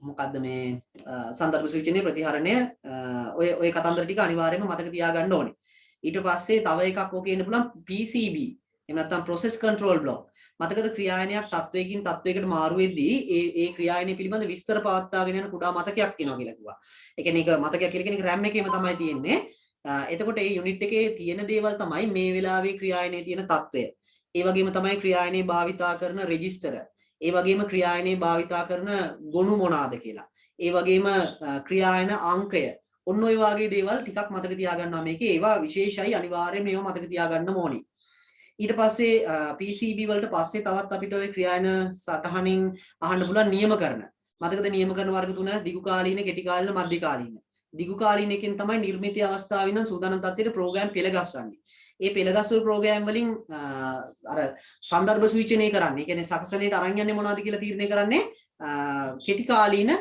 මොකද්ද මේ සන්දර්භ සූචනයේ ප්‍රතිහරණය ඔය කතන්දර ටික අනිවාර්යයෙන්ම මතක තියාගන්න ඕනේ. ඊට පස්සේ තව එකක් ඕකේ ඉන්න පුළුවන් PCB. එහෙම නැත්නම් process control block. මතකද ක්‍රියායනයක් තත්වයකින් තත්වයකට මාරු වෙද්දී ඒ ක්‍රියායනය පිළිබඳ විස්තර පවත්වාගෙන යන කුඩා මතකයක් තියෙනවා කියලා කිව්වා. ඒ කියන්නේ ඒක මතකයක් කියලා කියන්නේ RAM එකේම තමයි තියෙන්නේ. එතකොට මේ යුනිට් එකේ තියෙන දේවල් තමයි මේ වෙලාවේ ක්‍රියායනයේ තියෙන තත්වය. ඒ වගේම තමයි ක්‍රියායනයේ භාවිතා කරන රෙජිස්ටර්. ඒ වගේම ක්‍රියායනයේ භාවිතා කරන ගොනු මොනවාද කියලා. ඒ වගේම ක්‍රියායන අංකය. ඔන්න ඔය වගේ දේවල් ටිකක් මතක තියාගන්නවා මේකේ. ඒවා විශේෂයි අනිවාර්යයෙන් මේවා මතක තියාගන්න ඕනේ. ඊට පස්සේ PCB වලට පස්සේ තවත් අපිට ওই ක්‍රියායන සටහනින් අහන්න පුළුවන් නියමකරණ. මතකද නියමකරණ වර්ග තුන දිගු කාලීන, කෙටි කාලීන, මධ්‍ය කාලීන. දිගු කාලීන එකෙන් තමයි නිර්මිත අවස්ථාවේ ඉඳන් සූදානම් තත්ත්වයට ප්‍රෝග්‍රෑම් පෙළගස්වන්නේ. ඒ පෙළගස්වපු ප්‍රෝග්‍රෑම් වලින් අර සන්දර්භ සූචනය කරන්නේ. ඒ කියන්නේ සකසණයට අරන් යන්නේ මොනවද කියලා තීරණය කරන්නේ කෙටි කාලීන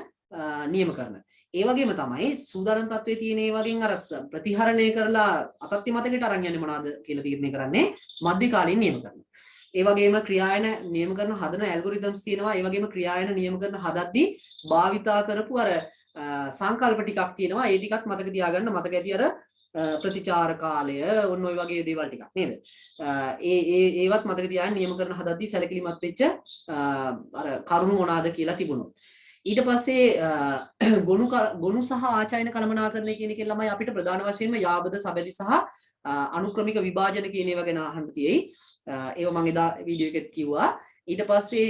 නියමකරණ. ඒ වගේම තමයි සූදානම් තත්ත්වයේ තියෙන ඒ වගේම අර ප්‍රතිහරණය කරලා අතත්ති මතකයට අරන් යන්නේ මොනවද කියලා තීරණය කරන්නේ මධ්‍ය කාලීන නියමකරණ. ඒ වගේම ක්‍රියායන නියමකරණ හදන ඇල්ගොරිතම්ස් තියෙනවා. ඒ වගේම ක්‍රියායන නියමකරණ හදද්දී භාවිතා කරපු අර සංකල්ප ටිකක් තියෙනවා. ඒ ටිකත් මතක තියාගන්න. මතක ඇති අර ප්‍රතිචාර කාලය ඔන්න ඔය වගේ දේවල් ටිකක් නේද? ඒවත් මතක තියාගන්න නියමකරණ හදද්දී සැලකිලිමත් වෙච්ච අර කරුණු මොනවාද කියලා තිබුණොත්. ඊට පස්සේ ගොනු සහ ආචායන කළමනාකරණය කියන එකෙන් ළමයි අපිට ප්‍රධාන වශයෙන්ම යාබද සබැදි සහ අනුක්‍රමික විභාජන කියන ඒවා ගැන අහන්න තියෙයි. ඒව මම එදා වීඩියෝ එකෙත් කිව්වා. ඊට පස්සේ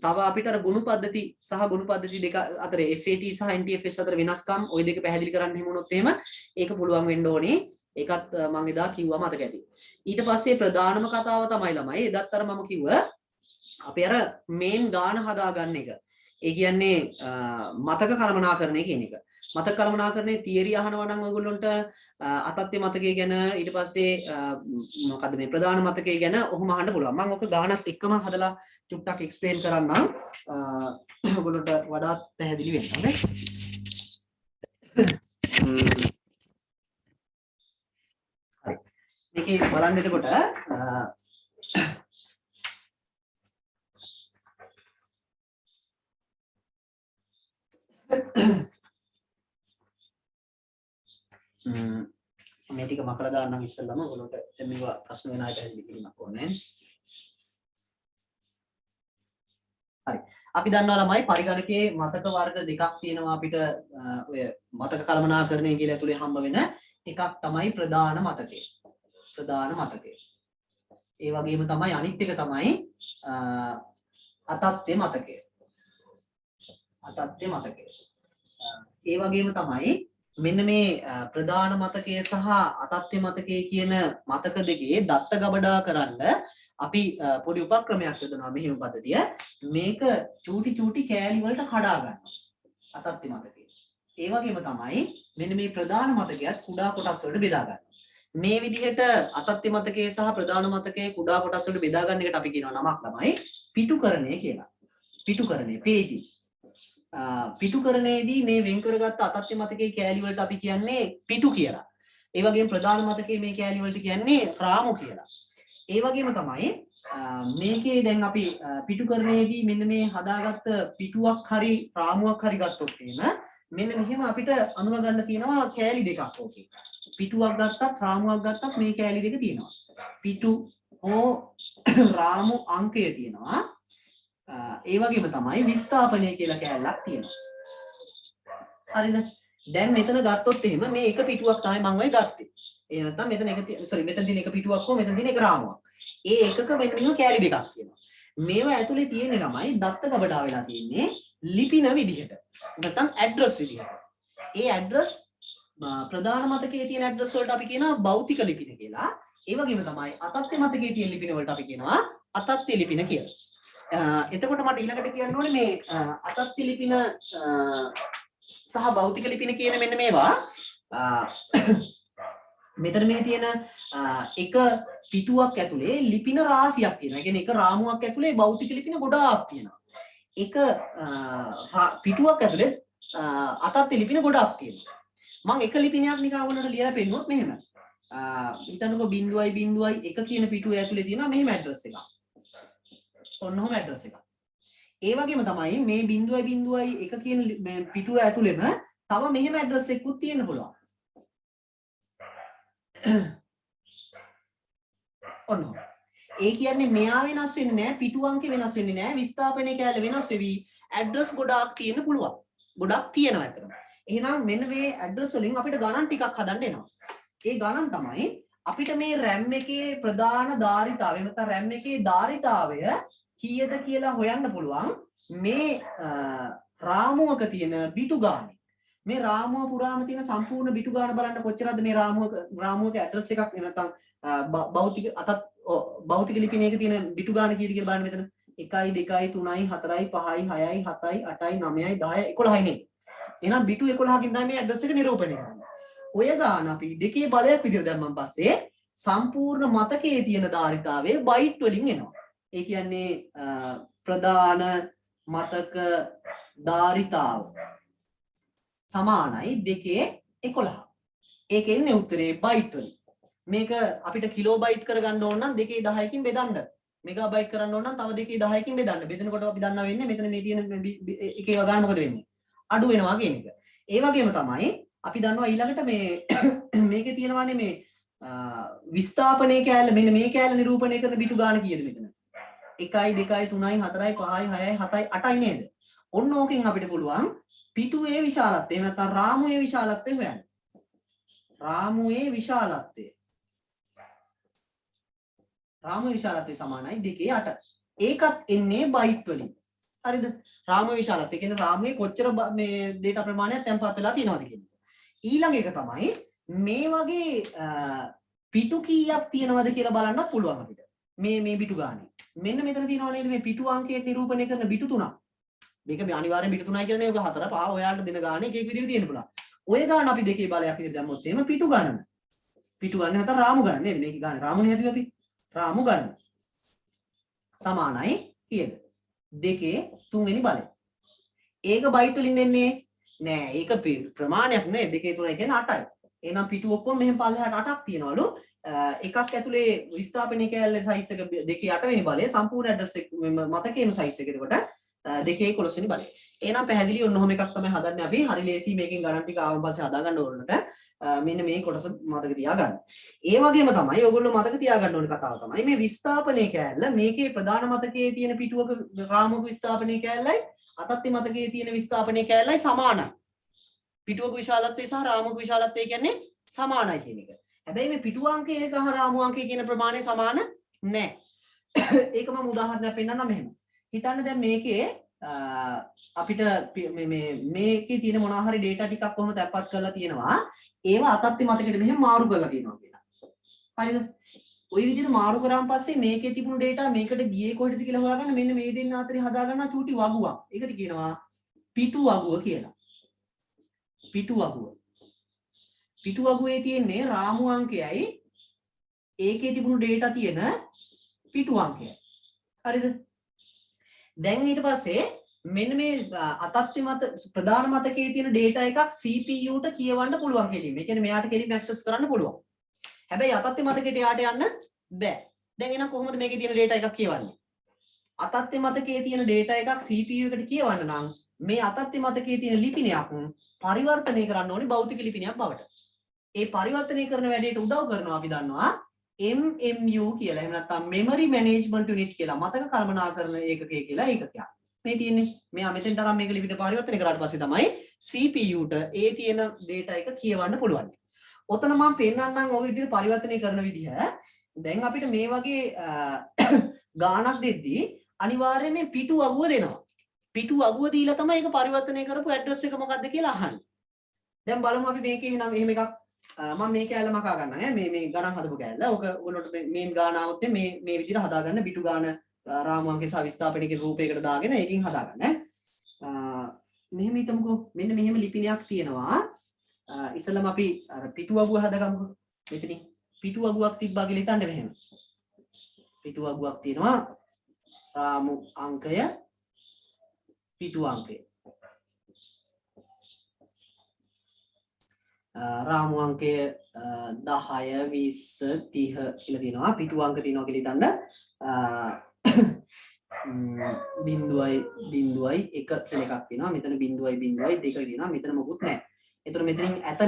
තව අපිට අර ගුණ පද්ධති සහ ගුණ පද්ධති දෙක අතර FAT සහ NTFS අතර වෙනස්කම් ওই දෙක පැහැදිලි කරන්න හිම වුණොත් එහෙම ඒක පුළුවන් වෙන්න ඕනේ. ඒකත් මම එදා කිව්වා මතක ඇති. ඊට පස්සේ ප්‍රධානම කතාව තමයි ළමයි එදත් අර මම කිව්ව අපි අර මේන් ගාන හදාගන්න එක. ඒ කියන්නේ මතක කළමනාකරණය කියන එක. මතක කළමනාකරණයේ තියරි අහනවා නම් ඔයගොල්ලන්ට අතත්ත්‍ය මතකය ගැන ඊට පස්සේ මොකද්ද මේ ප්‍රධාන මතකය ගැන ඔහොම අහන්න පුළුවන්. මම ඔක ගානක් එක්කම හදලා ටුක්ටක් එක්ස්ප්ලেইন කරන්නම්. ඔයගොල්ලන්ට වඩාත් පැහැදිලි වෙන්න ඕනේ. හරි. මේකේ බලන්න එතකොට මේ ටික මකලා දාන්නම් ඉස්සෙල්ලාම ඔයගොල්ලන්ට දැන් මේවා ප්‍රශ්න වෙන අයට පැහැදිලි කිරීමක් ඕනේ. හරි. අපි දන්නවා ළමයි පරිගණකයේ මතක වර්ග දෙකක් තියෙනවා අපිට ඔය මතක කළමනාකරණය කියලා ඇතුලේ හම්බ වෙන එකක් තමයි ප්‍රධාන මතකය. ප්‍රධාන මතකය. ඒ වගේම තමයි අනිත් එක තමයි අතත්ත්‍ය මතකය. අතත්ත්‍ය මතකය. ඒ වගේම තමයි මෙන්න මේ ප්‍රධාන මතකය සහ අතත්ත්‍ය මතකය කියන මතක දෙකේ දත්ත ගබඩා කරන්න අපි පොඩි උපක්‍රමයක් යොදනවා මෙහෙම පද්ධතිය. මේක චූටි කෑලි වලට කඩා ගන්නවා අතත්ත්‍ය මතකය. ඒ වගේම තමයි මෙන්න මේ ප්‍රධාන මතකයත් කුඩා කොටස් වලට බෙදා ගන්නවා. මේ විදිහට අතත්ත්‍ය මතකයේ සහ ප්‍රධාන මතකයේ කුඩා කොටස් වලට බෙදා ගන්න එකට අපි කියනවා නමක් ළමයි පිටුකරණය කියලා. පිටුකරණය පේජිං. පිටුකරණයේදී මේ වෙන් කරගත්ත අතත්ත්‍ය මතකයේ කෑලි වලට අපි කියන්නේ පිටු කියලා. ඒ වගේම ප්‍රධාන මතකයේ මේ කෑලි වලට කියන්නේ රාමු කියලා. ඒ වගේම තමයි මේකේ දැන් අපි පිටුකරණයේදී මෙන්න මේ හදාගත්ත පිටුවක් හරි රාමුවක් හරි ගත්තොත් එහෙම මෙන්න මෙහෙම අපිට අඳුන ගන්න තියෙනවා කෑලි දෙකක් ඕකේ. පිටුවක් ගත්තත් රාමුවක් ගත්තත් මේ කෑලි දෙක තියෙනවා. පිටු හෝ රාමු අංකය තියෙනවා. ඒ වගේම තමයි විස්ථාපනය කියලා කෑල්ලක් තියෙනවා. හරිද? දැන් මෙතන ගත්තොත් එහෙම මේ එක පිටුවක් තමයි මම ඔය ගත්තේ. ඒ නැත්තම් මෙතන මෙතන තියෙන එක පිටුවක් හෝ මෙතන තියෙන එක රාමුවක්. ඒ එකක මෙන්න මෙහෙම කෑලි දෙකක් තියෙනවා. මේවා ඇතුලේ තියෙන්නේ ළමයි දත්ත ගබඩා වෙලා තියෙන්නේ ලිපින විදිහට. නැත්තම් ඇඩ්‍රස් විදිහට. ඒ ඇඩ්‍රස් ප්‍රධාන මතකයේ තියෙන ඇඩ්‍රස් වලට අපි කියනවා භෞතික ලිපින කියලා. ඒ වගේම තමයි අතත්ත්‍ය මතකයේ තියෙන ලිපින වලට අපි කියනවා අතත්ත්‍ය ලිපින කියලා. එතකොට මට ඊළඟට කියන්න ඕනේ මේ අතත්ත්‍ය ලිපින සහ භෞතික ලිපින කියන මෙන්න මේවා මෙතන මේ තියෙන එක පිටුවක් ඇතුලේ ලිපින රාශියක් තියෙනවා. ඒ කියන්නේ එක රාමුවක් ඇතුලේ භෞතික ලිපින ගොඩාක් තියෙනවා. එක පිටුවක් ඇතුලේ අතත්ත්‍ය ලිපින ගොඩාක් තියෙනවා. මම එක ලිපිනයක් නිකන් ඔයගොල්ලන්ට ලියලා පෙන්නුවොත් මෙහෙම. හිතන්නකෝ 0.01 කියන පිටුවේ ඇතුලේ තියෙනවා මෙහෙම ඇඩ්‍රස් එකක්. ඔන්නෝම ඇඩ්‍රස් එකක්. ඒ වගේම තමයි මේ 0.01 කියන පිටුව ඇතුළෙම තව මෙහෙම ඇඩ්‍රස් එකකුත් තියෙන්න පුළුවන්. ඔන්නෝම. ඒ කියන්නේ මෙයා වෙනස් වෙන්නේ නැහැ, පිටු අංක වෙනස් වෙන්නේ නැහැ, විස්ථාපනයේ කැලේ වෙනස් වෙවි ඇඩ්‍රස් ගොඩාක් තියෙන්න පුළුවන්. ගොඩක් තියෙනවා ඇත්තටම. එහෙනම් මෙන්න මේ ඇඩ්‍රස් වලින් අපිට ගණන් ටිකක් හදන්න එනවා. ඒ ගණන් තමයි අපිට මේ RAM එකේ ප්‍රධාන ධාරිතාවය නැත්නම් RAM එකේ ධාරිතාවය කීයද කියලා හොයන්න පුළුවන් මේ රාමුවක තියෙන බිටු ගානේ. මේ රාමුව පුරාම තියෙන සම්පූර්ණ බිටු ගාන බලන්න කොච්චරද මේ රාමුවක ඇඩ්‍රස් එකක් නැත්නම් භෞතික ලිපිනයක තියෙන බිටු ගාන කීයද කියලා බලන්න මෙතන 1 2 3 4 5 6 7 8 9 10 11 නේ. එහෙනම් බිටු 11කින් තමයි මේ ඇඩ්‍රස් එක නිරූපණය කරන්නේ. ඔය ගාන අපි දෙකේ බලයක් විදිහට දැම්මන් පස්සේ සම්පූර්ණ මතකයේ තියෙන ධාරිතාවයේ බයිට් වලින් එනවා. ඒ කියන්නේ ප්‍රධාන මතක ධාරිතාව සමානයි 2.11. ඒකේ ඉන්නේ උත්තරේ බයිට් වලින්. මේක අපිට කිලෝබයිට් කරගන්න ඕන නම් 2.10කින් බෙදන්න. මෙගාබයිට් කරන්න ඕන නම් තව 2.10කින් බෙදන්න. බෙදනකොට අපි දන්නවා වෙන්නේ මෙතන මේ තියෙන එකේ වගාන මොකද වෙන්නේ? අඩු වෙනවා කියන එක. ඒ වගේම තමයි අපි දන්නවා ඊළඟට මේකේ තියෙනවානේ මේ විස්ථාපනයේ කෑල්ල මෙන්න මේ කෑල්ල නිරූපණය කරන බිටු ගාන කීයද මෙතන? 1 2 3 4 5 6 7 8යි නේද? ඔන්න ඕකෙන් අපිට පුළුවන් පිටුවේ විශාලත්වය එහෙම නැත්නම් රාමුවේ විශාලත්වය හොයන්න. රාමුවේ විශාලත්වය රාමුවේ විශාලත්වය සමානයි 2.8. ඒකත් එන්නේ බයිට් වලින්. හරිද? රාමුවේ විශාලත්වය කියන්නේ රාමුවේ කොච්චර මේ data ප්‍රමාණයක් තැන්පත් වෙලා තියෙනවද කියන එක. ඊළඟ එක තමයි මේ වගේ පිටු කීයක් තියෙනවද කියලා බලන්නත් පුළුවන් අපිට. මේ පිටු ගානේ. මෙන්න මෙතන තියෙනව නේද මේ පිටු අංකයට නිරූපණය කරන පිටු තුනක්. මේක මේ අනිවාර්යෙන් පිටු තුනයි කියන්නේ ඔය 4 5 ඔයාලට දෙන ගානේ එක එක විදිහට තියෙන්න පුළුවන්. ඔය ගාන අපි දෙකේ බලයක් විදිහට දැම්මොත් එහෙම පිටු ගණන. පිටු ගණන නැත්නම් රාමු ගණන නේද? මේක ගානේ රාමුනේ හදුවා අපි. රාමු ගණන සමානයි කීයද? 2 3 වෙනි බලය. ඒක බයිට් වලින් දෙන්නේ නෑ. ඒක ප්‍රමාණයක් නේ. 2 3 කියන්නේ 8යි. එහෙනම් පිටු ඔක්කොම මෙහෙම පල්ලෙහාට 8ක් තියෙනවලු. එකක් ඇතුලේ විස්ථාපනයේ කැලේ සයිස් එක 2 8 වෙනි බලය සම්පූර්ණ ඇඩ්‍රස් එක මතකයේම සයිස් එක. එතකොට 2 11 වෙනි බලය. එහෙනම් පැහැදිලි ඔන්න ඔහොම එකක් තමයි හදන්නේ අපි. හරි ලේසි මේකෙන් ගණන් ටික ආවන් පස්සේ හදා ගන්න ඕනකට මෙන්න මේ කොටස මතක තියාගන්න. ඒ වගේම තමයි ඔයගොල්ලෝ මතක තියාගන්න ඕන කතාව තමයි මේ විස්ථාපනයේ කැලේ මේකේ ප්‍රධාන මතකයේ තියෙන පිටුවක රාමුවක විස්ථාපනයේ කැලේයි අතත්ති මතකයේ තියෙන විස්ථාපනයේ කැලේයි සමානයි. පිටුවක විශාලත්වය සහ රාමුවක විශාලත්වය කියන්නේ සමානයි කියන එක. හැබැයි මේ පිටු අංකය සහ රාමු අංකය කියන ප්‍රමාණය සමාන නැහැ. ඒක මම උදාහරණයක් පෙන්නන්නම් මෙහෙම. හිතන්න දැන් මේකේ අපිට මේකේ තියෙන මොනවා හරි data ටිකක් කොහොම තැප්පත් කරලා තියෙනවා. ඒවා අතත්ති මතකෙට මෙහෙම මාරු කරලා තියෙනවා කියලා. හරිද? ওই විදිහට මාරු කරාන් පස්සේ මේකේ තිබුණු data මේකට ගියේ කොහෙටද කියලා හොයාගන්න මෙන්න මේ දෙන්න අතරේ හදාගන්න චූටි වගුවක්. ඒකට කියනවා පිටු වගුව කියලා. පිටු වගුව. පිටු වගුවේ තියෙන්නේ රාමු අංකයයි ඒකේ තිබුණු data තියෙන පිටු අංකයයි. හරිද? දැන් ඊට පස්සේ මෙන්න මේ අතත්ති මත ප්‍රධාන මතකයේ තියෙන data එකක් CPU ට කියවන්න පුළුවන් කෙලින්ම. ඒ කියන්නේ මෙයාට කෙලින්ම access කරන්න පුළුවන්. හැබැයි අතත්ති මතකයට යාට යන්න බෑ. දැන් එහෙනම් කොහොමද මේකේ තියෙන data එකක් කියවන්නේ? අතත්ති මතකයේ තියෙන data එකක් CPU එකට කියවන්න නම් මේ අතත්ති මතකයේ තියෙන ලිපිනයක් පරිවර්තනය කරන්න ඕනේ භෞතික ලිපිනයක් බවට. ඒ පරිවර්තනය කරන වැඩේට උදව් කරනවා අපි දන්නවා MMU කියලා. එහෙම නැත්නම් memory management unit කියලා. මතක කළමනාකරණ ඒකකය කියලා ඒකකයක්. මේ තියෙන්නේ. මෙයා මෙතෙන්ට අරන් මේක ලිපිට පරිවර්තනය කරාට පස්සේ තමයි CPU ට ඒ තියෙන data එක කියවන්න පුළුවන්. ඔතන මම පෙන්නන්නම් ඔය විදිහට පරිවර්තනය කරන විදිහ. දැන් අපිට මේ වගේ ගාණක් දෙද්දී අනිවාර්යයෙන් මේ පිටු වගුව දෙනවා. පිටු වගුව දීලා තමයි ඒක පරිවර්තනය කරපු ඇඩ්‍රස් එක මොකක්ද කියලා අහන්නේ. දැන් බලමු අපි මේකේ නම් එහෙම එකක් මම මේ කැලල මකා ගන්න ඈ මේ ගණන් හදපු කැලල. ඔක ඔයගොල්ලොන්ට මේන් ගාන આવොත් මේ විදිහට හදාගන්න පිටු ගාන රාමු අංකේ සහ විස්ථාපනයේ රූපයකට දාගෙන ඒකෙන් හදාගන්න ඈ. මෙහෙම හිතමුකෝ. මෙන්න මෙහෙම ලිපිනයක් තියෙනවා. ඉස්සෙල්ලාම අපි අර පිටු වගුව හදාගමුකෝ. මෙතනින් පිටු වගුවක් තිබ්බා කියලා හිතන්න මෙහෙම. පිටු වගුවක් තියෙනවා. රාමු අංකය පිටු අංකය. රාමු අංකය 10 20 30 කියලා තියෙනවා. පිටු අංක තියෙනවා කියලා හිතන්න 0.1 කියලා එකක් තියෙනවා. මෙතන 0.2 තියෙනවා. මෙතන මොකුත් නැහැ. ඒතර මෙතනින් ඇත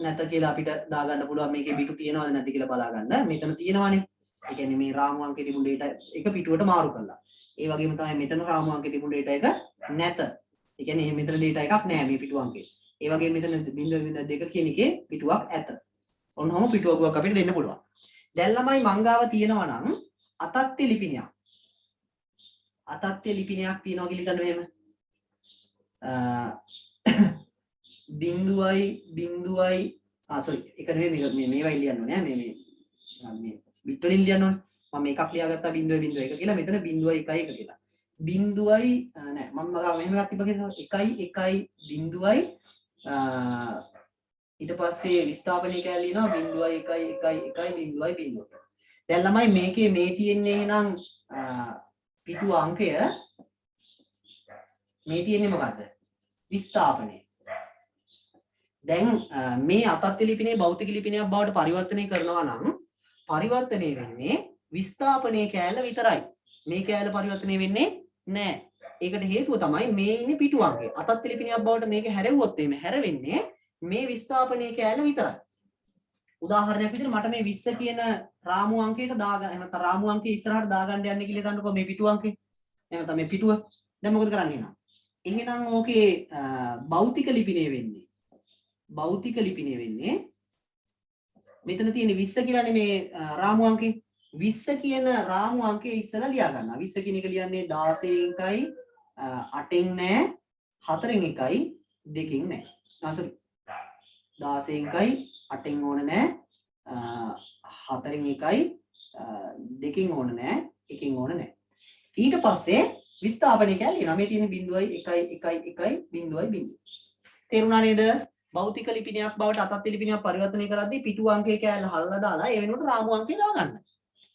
නැත කියලා අපිට දාගන්න පුළුවන් මේකේ පිටු තියෙනවද නැද්ද කියලා බලාගන්න. මෙතන තියෙනවානේ. ඒ කියන්නේ මේ රාමු අංකේ තිබුණු data එක පිටුවට මාරු කරලා. ඒ වගේම තමයි මෙතන රාමු අංකේ තිබුණු data එක නැත. ඒ කියන්නේ මෙතන data එකක් නැහැ මේ පිටු අංකේ. ඒ වගේම මෙතන 0.2 කියන එකේ පිටුවක් ඇත. ඔන්නෝම පිටුවකුවක් අපිට දෙන්න පුළුවන්. දැන් ළමයි මංගාව තියෙනවා නම් අතත්ති ලිපිනයක්. අතත්ති ලිපිනයක් තියෙනවා කියලා හිතන්න මෙහෙම. 0.0 sorry ඒක නෙමෙයි මේවා ලියන්න ඕනේ මේ බිට් වලින් ලියන්න ඕනේ. මම එකක් ලියාගත්තා 0.1 කියලා. මෙතන 0.1 කියලා. බිඳුවයි නෑ මම මෙහෙම එකක් තිබ්බ කියලා 1.1 ඊට පස්සේ විස්ථාපනයේ කැලේ ලියනවා 0.1 දැන් ළමයි මේකේ මේ තියෙන්නේ එහෙනම් පිටු අංකය මේ තියෙන්නේ මොකද්ද විස්ථාපනය. දැන් මේ අතත්ති ලිපිනේ භෞතික ලිපිනයක් බවට පරිවර්තනය කරනවා නම් පරිවර්තනය වෙන්නේ විස්ථාපනයේ කැලේ විතරයි. මේ කැලේ පරිවර්තනය වෙන්නේ නෑ. ඒකට හේතුව තමයි මේ ඉන්නේ පිටු අංකය. අතත්ති ලිපිනයක් බවට මේක හැරෙව්වොත් එimhe හැරෙන්නේ මේ විස්ථාපනයේ කැලේ විතරයි. උදාහරණයක් විදිහට මට මේ 20 කියන රාමු අංකයට දාගන්න එහෙම නැත්නම් රාමු අංකය ඉස්සරහට දාගන්න යන්නේ කියලා හිතන්නකෝ මේ පිටු අංකේ. එහෙම නැත්නම් මේ පිටුව. දැන් මොකද කරන්නේ එහෙනම්? එහෙනම් ඕකේ භෞතික ලිපිනේ වෙන්නේ. භෞතික ලිපිනේ වෙන්නේ මෙතන තියෙන 20 කියලානේ මේ රාමු අංකේ. 20 කියන රාමු අංකය ඉස්සලා ලියා ගන්නවා. 20 කියන එක ලියන්නේ 16න් එකයි 8න් නෑ 4න් එකයි 2න් නෑ. sorry 16න් එකයි 8න් ඕන නෑ 4න් එකයි 2න් ඕන නෑ 1න් ඕන නෑ. ඊට පස්සේ විස්ථාපනය කැලිනවා. මේ තියෙන 0.1.1.0. තේරුණා නේද? භෞතික ලිපිනයක් බවට අතත් ලිපිනයක් පරිවර්තනය කරද්දී පිටු අංකයේ කැලල හල්ලා දාලා ඒ වෙනුවට රාමු අංකය දාගන්න.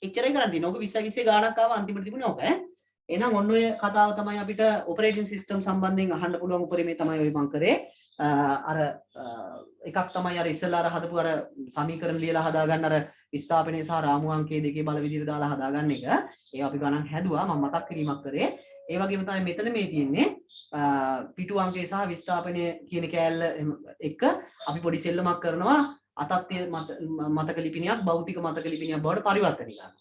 එච්චරයි කරන්න තියෙන්නේ. ඕක 20 ගාණක් ආව අන්තිමට තිබුණේ ඕක ඈ. එහෙනම් ඔන්න ඔය කතාව තමයි අපිට ඔපරේටින් සිස්ටම් සම්බන්ධයෙන් අහන්න පුළුවන් උපරිමේ තමයි ඔය මං කරේ. අර එකක් තමයි අර ඉස්සෙල්ලා අර හදපු අර සමීකරණ ලියලා හදාගන්න අර විස්ථාපනයේ සහ රාමු අංකයේ දෙකේ බල විදිහට දාලා හදාගන්න එක. ඒ අපි ගණන් හැදුවා. මම මතක් කිරීමක් කරේ. ඒ වගේම තමයි මෙතන මේ තියෙන්නේ පිටු අංකය සහ විස්ථාපනය කියන කෑල්ල එක අපි පොඩි සෙල්ලමක් කරනවා. අතත්ය මතක ලිපිනයක් භෞතික මතක ලිපිනයක් බවට පරිවර්තනය කරනවා.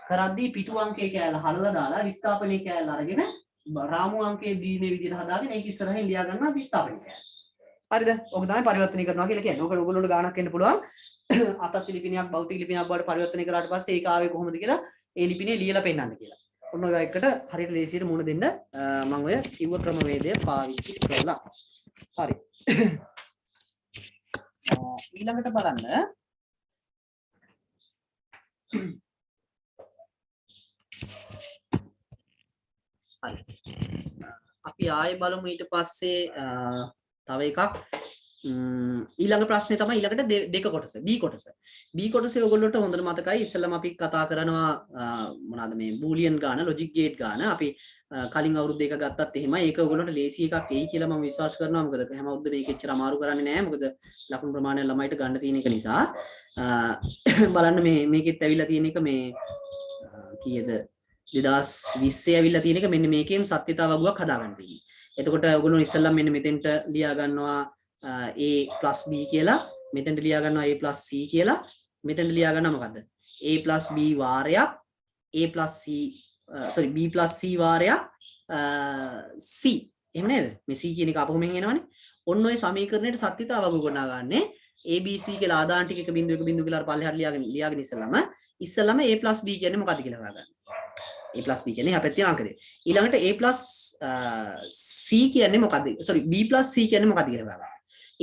කරද්දී පිටු අංකයේ කෑල්ල හල්ලා දාලා විස්ථාපනයේ කෑල්ල අරගෙන රාමු අංකයේ දීමේ විදිහට හදාගෙන ඒක ඉස්සරහින් ලියා ගන්නවා විස්ථාපනයේ කෑල්ල. හරිද? ඔක තමයි පරිවර්තනය කරනවා කියලා කියන්නේ. ඔක ඔයගොල්ලන්ට ගාණක් එන්න පුළුවන්. අතත් ලිපිනයක් භෞතික ලිපිනයක් බවට පරිවර්තනය කරාට පස්සේ ඒක ආවේ කොහොමද කියලා ඒ ලිපිනේ ලියලා පෙන්නන්න කියලා. ඔන්න ඔය එකට හරියට ලේසියට මුණ දෙන්න මම ඔය කිව්ව ක්‍රමවේදය පාවිච්චි කළා. හරි. ඊළඟට බලන්න හරි. අපි ආයෙ බලමු ඊට පස්සේ තව එකක් ඊළඟ ප්‍රශ්නේ තමයි ඊළඟට දෙක කොටස B කොටස. B කොටසේ ඔයගොල්ලන්ට හොඳට මතකයි ඉස්සෙල්ලාම අපි කතා කරනවා මොනවාද මේ බූලියන් ගාන ලොජික් ගේට් ගාන අපි කලින් අවුරුද්ද එක ගත්තත් එහෙමයි ඒක ඔයගොල්ලන්ට ලේසි එකක් එයි කියලා මම විශ්වාස කරනවා. මොකද හැම අවුරුද්දේ මේක එච්චර අමාරු කරන්නේ නැහැ. මොකද ලකුණු ප්‍රමාණය ළමයිට ගන්න තියෙන එක නිසා බලන්න මේකෙත් ඇවිල්ලා තියෙන එක මේ කීයද 2020 ඇවිල්ලා තියෙන එක මෙන්න මේකෙන් සත්‍යතාව වගුවක් හදාගන්න තියෙන්නේ. එතකොට ඔයගොල්ලෝ ඉස්සෙල්ලාම මෙන්න මෙතෙන්ට ලියා ගන්නවා a plus b කියලා මෙතෙන්ට ලියා ගන්නවා a plus c කියලා මෙතෙන්ට ලියා ගන්නවා මොකද්ද a plus b වාරයක් a plus c sorry b plus c වාරයක් c එහෙම නේද මේ c කියන එක අපහු මෙන් එනවනේ ඔන්න ඔය සමීකරණයට සත්‍යතාව ගොඩනගන්නේ abc කියලා ආදාන ටික 1.1 කියලා අර පල්ලෙහාට ලියාගෙන ඉස්සෙල්ලාම a plus b කියන්නේ මොකද්ද කියලා හොයාගන්න a plus b කියන්නේ අපිට තියෙන අංක දෙක ඊළඟට a plus c කියන්නේ මොකද්ද sorry b plus c කියන්නේ මොකද්ද කියලා හොයාගන්න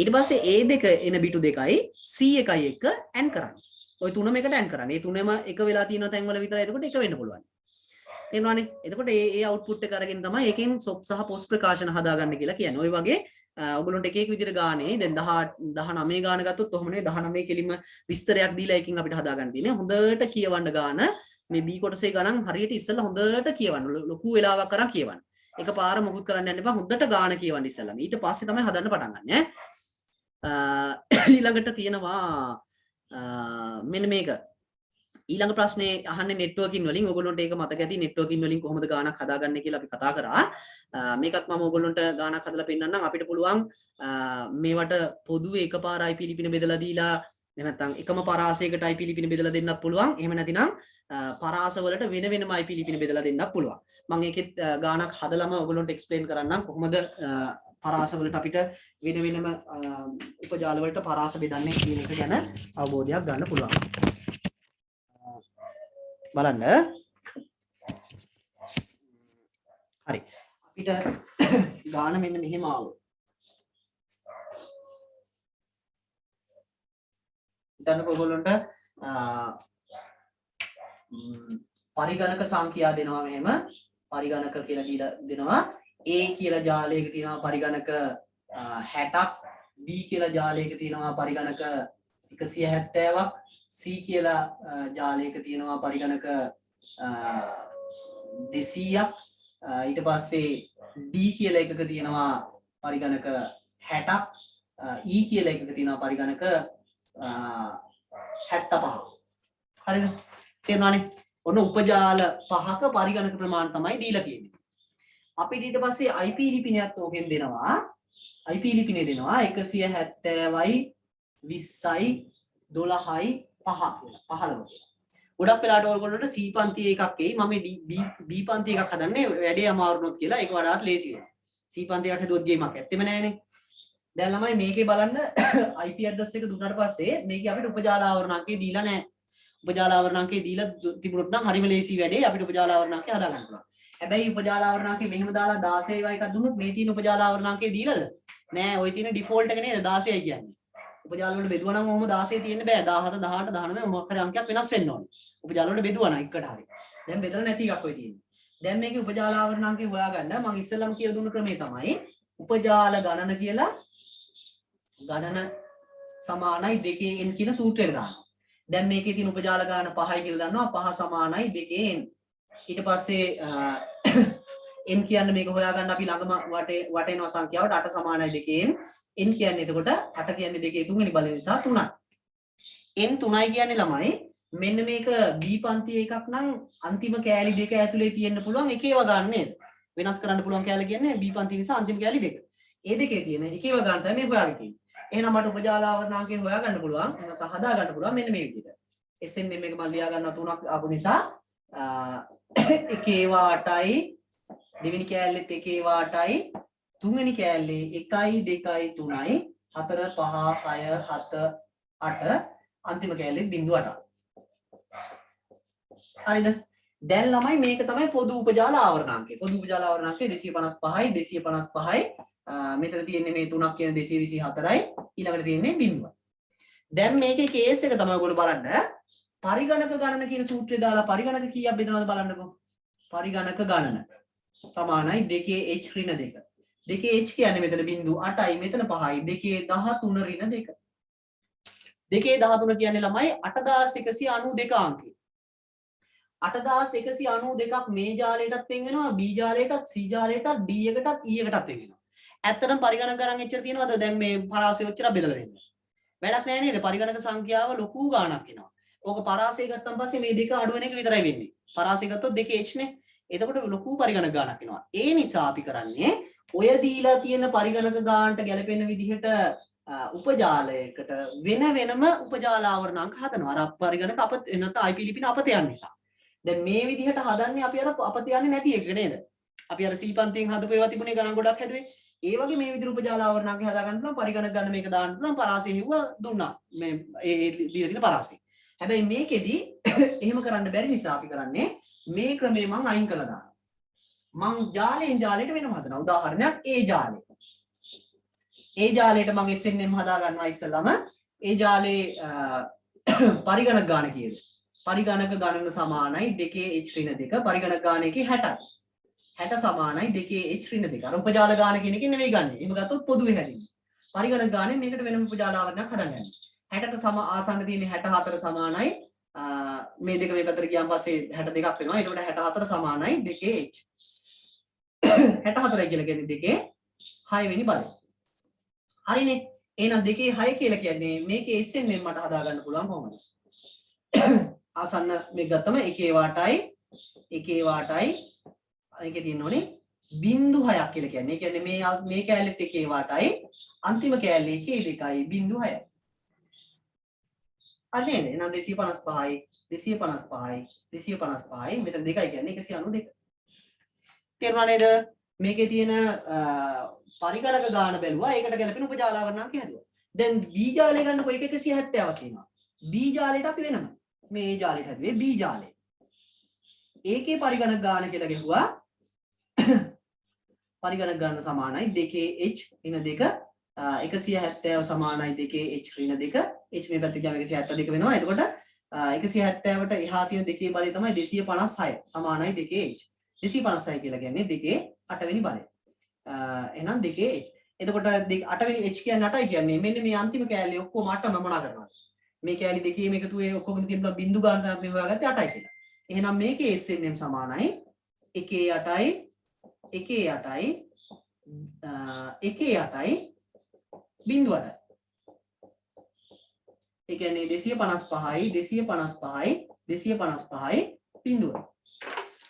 ඊට පස්සේ a දෙක එන බිටු දෙකයි c එකයි එක ඇන් කරන්න. ඔය තුනම එකට ඇන් කරන්න. මේ තුනම එක වෙලා තියෙන තැන් වල විතරයි එතකොට එක වෙන්න පුළුවන්. තේරුණානේ? එතකොට ඒ අවුට්පුට් එක අරගෙන තමයි එකෙන් සොප් සහ පොස් ප්‍රකාශන හදාගන්න කියලා කියන්නේ. ඔය වගේ ඔයගොල්ලන්ට එක එක විදිහට ගානේ දැන් 19 ගාන ගත්තොත් ඔහොම නෙවෙයි 19 කෙලින්ම විස්තරයක් දීලා එකකින් අපිට හදාගන්න තියෙන්නේ. හොඳට කියවන්න ගාන මේ B කොටසේ ගණන් හරියට ඉස්සෙල්ලා හොඳට කියවන්න. ලොකු වෙලාවක් අරන් කියවන්න. එකපාර මොකුත් කරන්න යන්න එපා. හොඳට ගාන කියවන්න ඉස්සෙල්ලා. ඊට පස්සේ තමයි හදන්න පටන් ගන්න ඈ. ඊළඟට තියෙනවා මෙන්න මේක ඊළඟ ප්‍රශ්නේ අහන්නේ නෙට්වර්කින් වලින් ඔයගොල්ලන්ට ඒක මතක ඇති නෙට්වර්කින් වලින් කොහොමද ගාණක් හදාගන්නේ කියලා අපි කතා කරා මේකත් මම ඔයගොල්ලන්ට ගාණක් හදලා පෙන්නන්නම් අපිට පුළුවන් මේවට පොදුවේ එකපාර IP ලිපින බෙදලා දීලා එහෙම නැත්නම් එකම පරාසයකට IP ලිපින බෙදලා දෙන්නත් පුළුවන් එහෙම නැතිනම් පරාස වලට වෙන වෙනම IP ලිපින බෙදලා දෙන්නත් පුළුවන් මම ඒකෙත් ගාණක් හදලාම ඔයගොල්ලන්ට එක්ස්ප්ලেইন කරන්නම් කොහොමද පරාස වලට අපිට වෙන වෙනම උපජාල වලට පරාස බෙදන්නේ කියන එක ගැන අවබෝධයක් ගන්න පුළුවන්. බලන්න. හරි. අපිට ගාන මෙන්න මෙහෙම ආවොත්. හිතන්නකො ඔයගොල්ලන්ට පරිගණක සංඛ්‍යා දෙනවා මෙහෙම පරිගණක කියලා දීලා දෙනවා A කියලා ජාලයක තියෙනවා පරිගණක 60ක් B කියලා ජාලයක තියෙනවා පරිගණක 170ක් C කියලා ජාලයක තියෙනවා පරිගණක 200ක් ඊට පස්සේ D කියලා එකක තියෙනවා පරිගණක 60ක් E කියලා එකක තියෙනවා පරිගණක 75ක් හරිද තේරුණානේ ඔන්න උපජාල පහක පරිගණක ප්‍රමාණය තමයි දීලා තියෙන්නේ අපිට ඊට පස්සේ IP ලිපිනයත් ඕකෙන් දෙනවා IP ලිපිනේ දෙනවා 170යි 20යි 12යි 5 කියලා 15 ගොඩක් වෙලාට ඔයගොල්ලන්ට C පන්ති එකක් එයි මම B පන්ති එකක් හදන්නේ වැඩේ අමාරුනොත් කියලා ඒක වඩාත් ලේසි වෙනවා C පන්ති එකක් හදුවොත් ගේමක් ඇත්තෙම නැහැනේ දැන් ළමයි මේකේ බලන්න IP address එක දුන්නාට පස්සේ මේකේ අපිට උපජාල ආවරණ අංකේ දීලා නැහැ උපජාල ආවරණාංකය දීලා තිබුණොත් නම් හරිම ලේසි වැඩේ අපිට උපජාල ආවරණාංකය හදා ගන්න පුළුවන්. හැබැයි උපජාල ආවරණාංකය මෙහෙම දාලා 16 වයි එකක් දුන්නොත් මේ තියෙන උපජාල ආවරණාංකය දීලාද? නෑ ওই තියෙන ඩිෆෝල්ට් එක නේද 16යි කියන්නේ. උපජාල වලට බෙදුවා නම් ඔහොම 16 තියෙන්න බෑ. 17 18 19 මොකක් හරි අංකයක් වෙනස් වෙන්න ඕනේ. උපජාල වලට බෙදුවා නම් එකට හරි. දැන් බෙදලා නැති එකක් ඔය තියෙන්නේ. දැන් මේකේ උපජාල ආවරණාංකය හොයාගන්න මම ඉස්සෙල්ලාම කියලා දුන්න ක්‍රමය තමයි උපජාල ගණන කියලා ගණන සමානයි 2n කියන සූත්‍රයට දානවා. දැන් මේකේ තියෙන උපජාල ගාන 5යි කියලා දන්නවා 5 සමානයි 2n. ඊට පස්සේ n කියන්නේ මේක හොයාගන්න අපි ළඟම වටේන සංඛ්‍යාවට 8 සමානයි 2n. n කියන්නේ එතකොට 8 කියන්නේ 2 තුන්වෙනි බලය නිසා 3යි. n 3යි කියන්නේ ළමයි මෙන්න මේක b පන්තියේ එකක් නම් අන්තිම කෑලි දෙක ඇතුලේ තියෙන්න පුළුවන් එකේව ගන්න නේද? වෙනස් කරන්න පුළුවන් කෑලි කියන්නේ b පන්තිය නිසා අන්තිම කෑලි දෙක. ඒ දෙකේ තියෙන එකේව ගන්න තමයි මේ හොයාගෙන තියෙන්නේ. එහෙනම් මට උපජාල ආවරණාංකය හොයාගන්න පුළුවන් නැත්නම් හදා ගන්න පුළුවන් මෙන්න මේ විදිහට. SNM එක මම ලියා ගන්න 3ක් ආපු නිසා එකේව 8යි දෙවෙනි කෑල්ලෙත් එකේව 8යි තුන්වෙනි කෑල්ලේ 1යි 2යි 3යි 4 5 6 7 8 අන්තිම කෑල්ලෙත් 0.8. හරිද? දැන් ළමයි මේක තමයි පොදු උපජාල ආවරණාංකය. පොදු උපජාල ආවරණාංකය 255යි 255යි මෙතන තියෙන්නේ මේ 3ක් කියන 224යි ඊළඟට තියෙන්නේ 0. දැන් මේකේ කේස් එක තමයි ඔයගොල්ලෝ බලන්න. පරිගණක ගණන කියන සූත්‍රය දාලා පරිගණක කීයක් බෙදනවද බලන්නකෝ. පරිගණක ගණන සමානයි 2h ඍණ 2. 2h කියන්නේ මෙතන 0.8යි මෙතන 5යි 2 13 ඍණ 2. 2 13 කියන්නේ ළමයි 8192 අංකය. 8192ක් මේ ජාලයටත් වෙන් වෙනවා B ජාලයටත් C ජාලයටත් D එකටත් E එකටත් වෙන් වෙනවා. ඇත්තටම පරිගණක ගණන් එච්චර තියෙනවද දැන් මේ පරාසය ඔච්චර බෙදලා දෙන්න. වැඩක් නැහැ නේද? පරිගණක සංඛ්‍යාව ලොකු ගාණක් එනවා. ඕක පරාසය ගත්තන් පස්සේ මේ දෙක අඩු වෙන එක විතරයි වෙන්නේ. පරාසය ගත්තොත් 2h නේ. එතකොට ලොකු පරිගණක ගාණක් එනවා. ඒ නිසා අපි කරන්නේ ඔය දීලා තියෙන පරිගණක ගානට ගැලපෙන විදිහට උපජාලයකට වෙන වෙනම උපජාල ආවරණාංක හදනවා. අර පරිගණක අපත නැත්නම් IP ලිපින අපත යන නිසා. දැන් මේ විදිහට හදන්නේ අපි අර අපත යන්නේ නැති එක නේද? අපි අර C පන්තියෙන් හදපු ඒවා තිබුණේ ගණන් ගොඩක් හැදුවේ. ඒ වගේ මේ විදිහට උපජාල ආවරණාංක හදා ගන්න පුළුවන් පරිගණක ගන්න මේක දාන්න පුළුවන් පරාසය හිව්ව දුන්නා. මේ ඒ දීලා තියෙන පරාසය. හැබැයි මේකෙදි එහෙම කරන්න බැරි නිසා අපි කරන්නේ මේ ක්‍රමේ මම අයින් කළා දානවා. මං ජාලයෙන් ජාලයට වෙනම හදනවා. උදාහරණයක් ඒ ජාලය. ඒ ජාලයට මම SNM හදා ගන්නවා ඉස්සෙල්ලාම. ඒ ජාලේ පරිගණක ගාන කීයද? පරිගණක ගණන සමානයි 2h ඍණ 2. පරිගණක ගාන එකේ 60යි. 60 සමානයි 2h ඍණ 2. අර උපජාල ගාන කියන එකෙන් නෙවෙයි ගන්නෙ. එහෙම ගත්තොත් පොදුවේ හැදෙන්නේ. පරිගණක ගානේ මේකට වෙනම උපජාල ආවරණයක් හදාගන්න. 60ට සම ආසන්න තියෙන්නේ 64 සමානයි මේ දෙක මේ පැත්තට ගියාන් පස්සේ 62ක් වෙනවා. ඒකට 64 සමානයි 2h. 64 කියලා කියන්නේ දෙකේ 6 වෙනි බලය. හරිනේ. එහෙනම් දෙකේ 6 කියලා කියන්නේ මේකේ SNM මට හදා ගන්න පුළුවන් කොහොමද? ආසන්න මේක ගත්තම 1 වාටයි ඒකේ තියෙනෝනේ 0.6ක් කියලා කියන්නේ. ඒ කියන්නේ මේ කෑල්ලෙත් 1 වාටයි අන්තිම කෑල්ලේ 1 2යි 0.6යි. අර නේද? එහෙනම් 255යි 255යි මෙතන 2යි කියන්නේ 192. තේරුණා නේද? මේකේ තියෙන පරිගණක ගාන බැලුවා. ඒකට ගැලපෙන උපජාල ආවරණාංකය හැදුවා. දැන් B ජාලය ගන්නකො එක 170ක් තියෙනවා. B ජාලයට අපි වෙනම මේ ජාලයට හැදුවේ B ජාලය. ඒකේ පරිගණක ගාන කියලා ගෙවුවා. පරිගණක ගාන සමානයි 2h ඍණ 2 170 සමානයි 2h ඍණ 2 h මේ පැත්තට ගියාම 172 වෙනවා. එතකොට 170ට එහා තියෙන දෙකේ බලය තමයි 256 සමානයි 2h. 256 කියලා කියන්නේ දෙකේ 8 වෙනි බලය. එහෙනම් දෙකේ h. එතකොට 8 වෙනි h කියන්නේ 8යි කියන්නේ මෙන්න මේ අන්තිම කෑල්ලේ ඔක්කොම 8ම මොනා කරනවද? මේ කෑලි දෙකේම එකතුවේ ඔක්කොම තියෙන බිඳු ගන්න තමයි මේ හොයාගත්තේ 8යි කියලා. එහෙනම් මේකේ SNM සමානයි 1 8යි 0.8. ඒ කියන්නේ 255යි 0.0.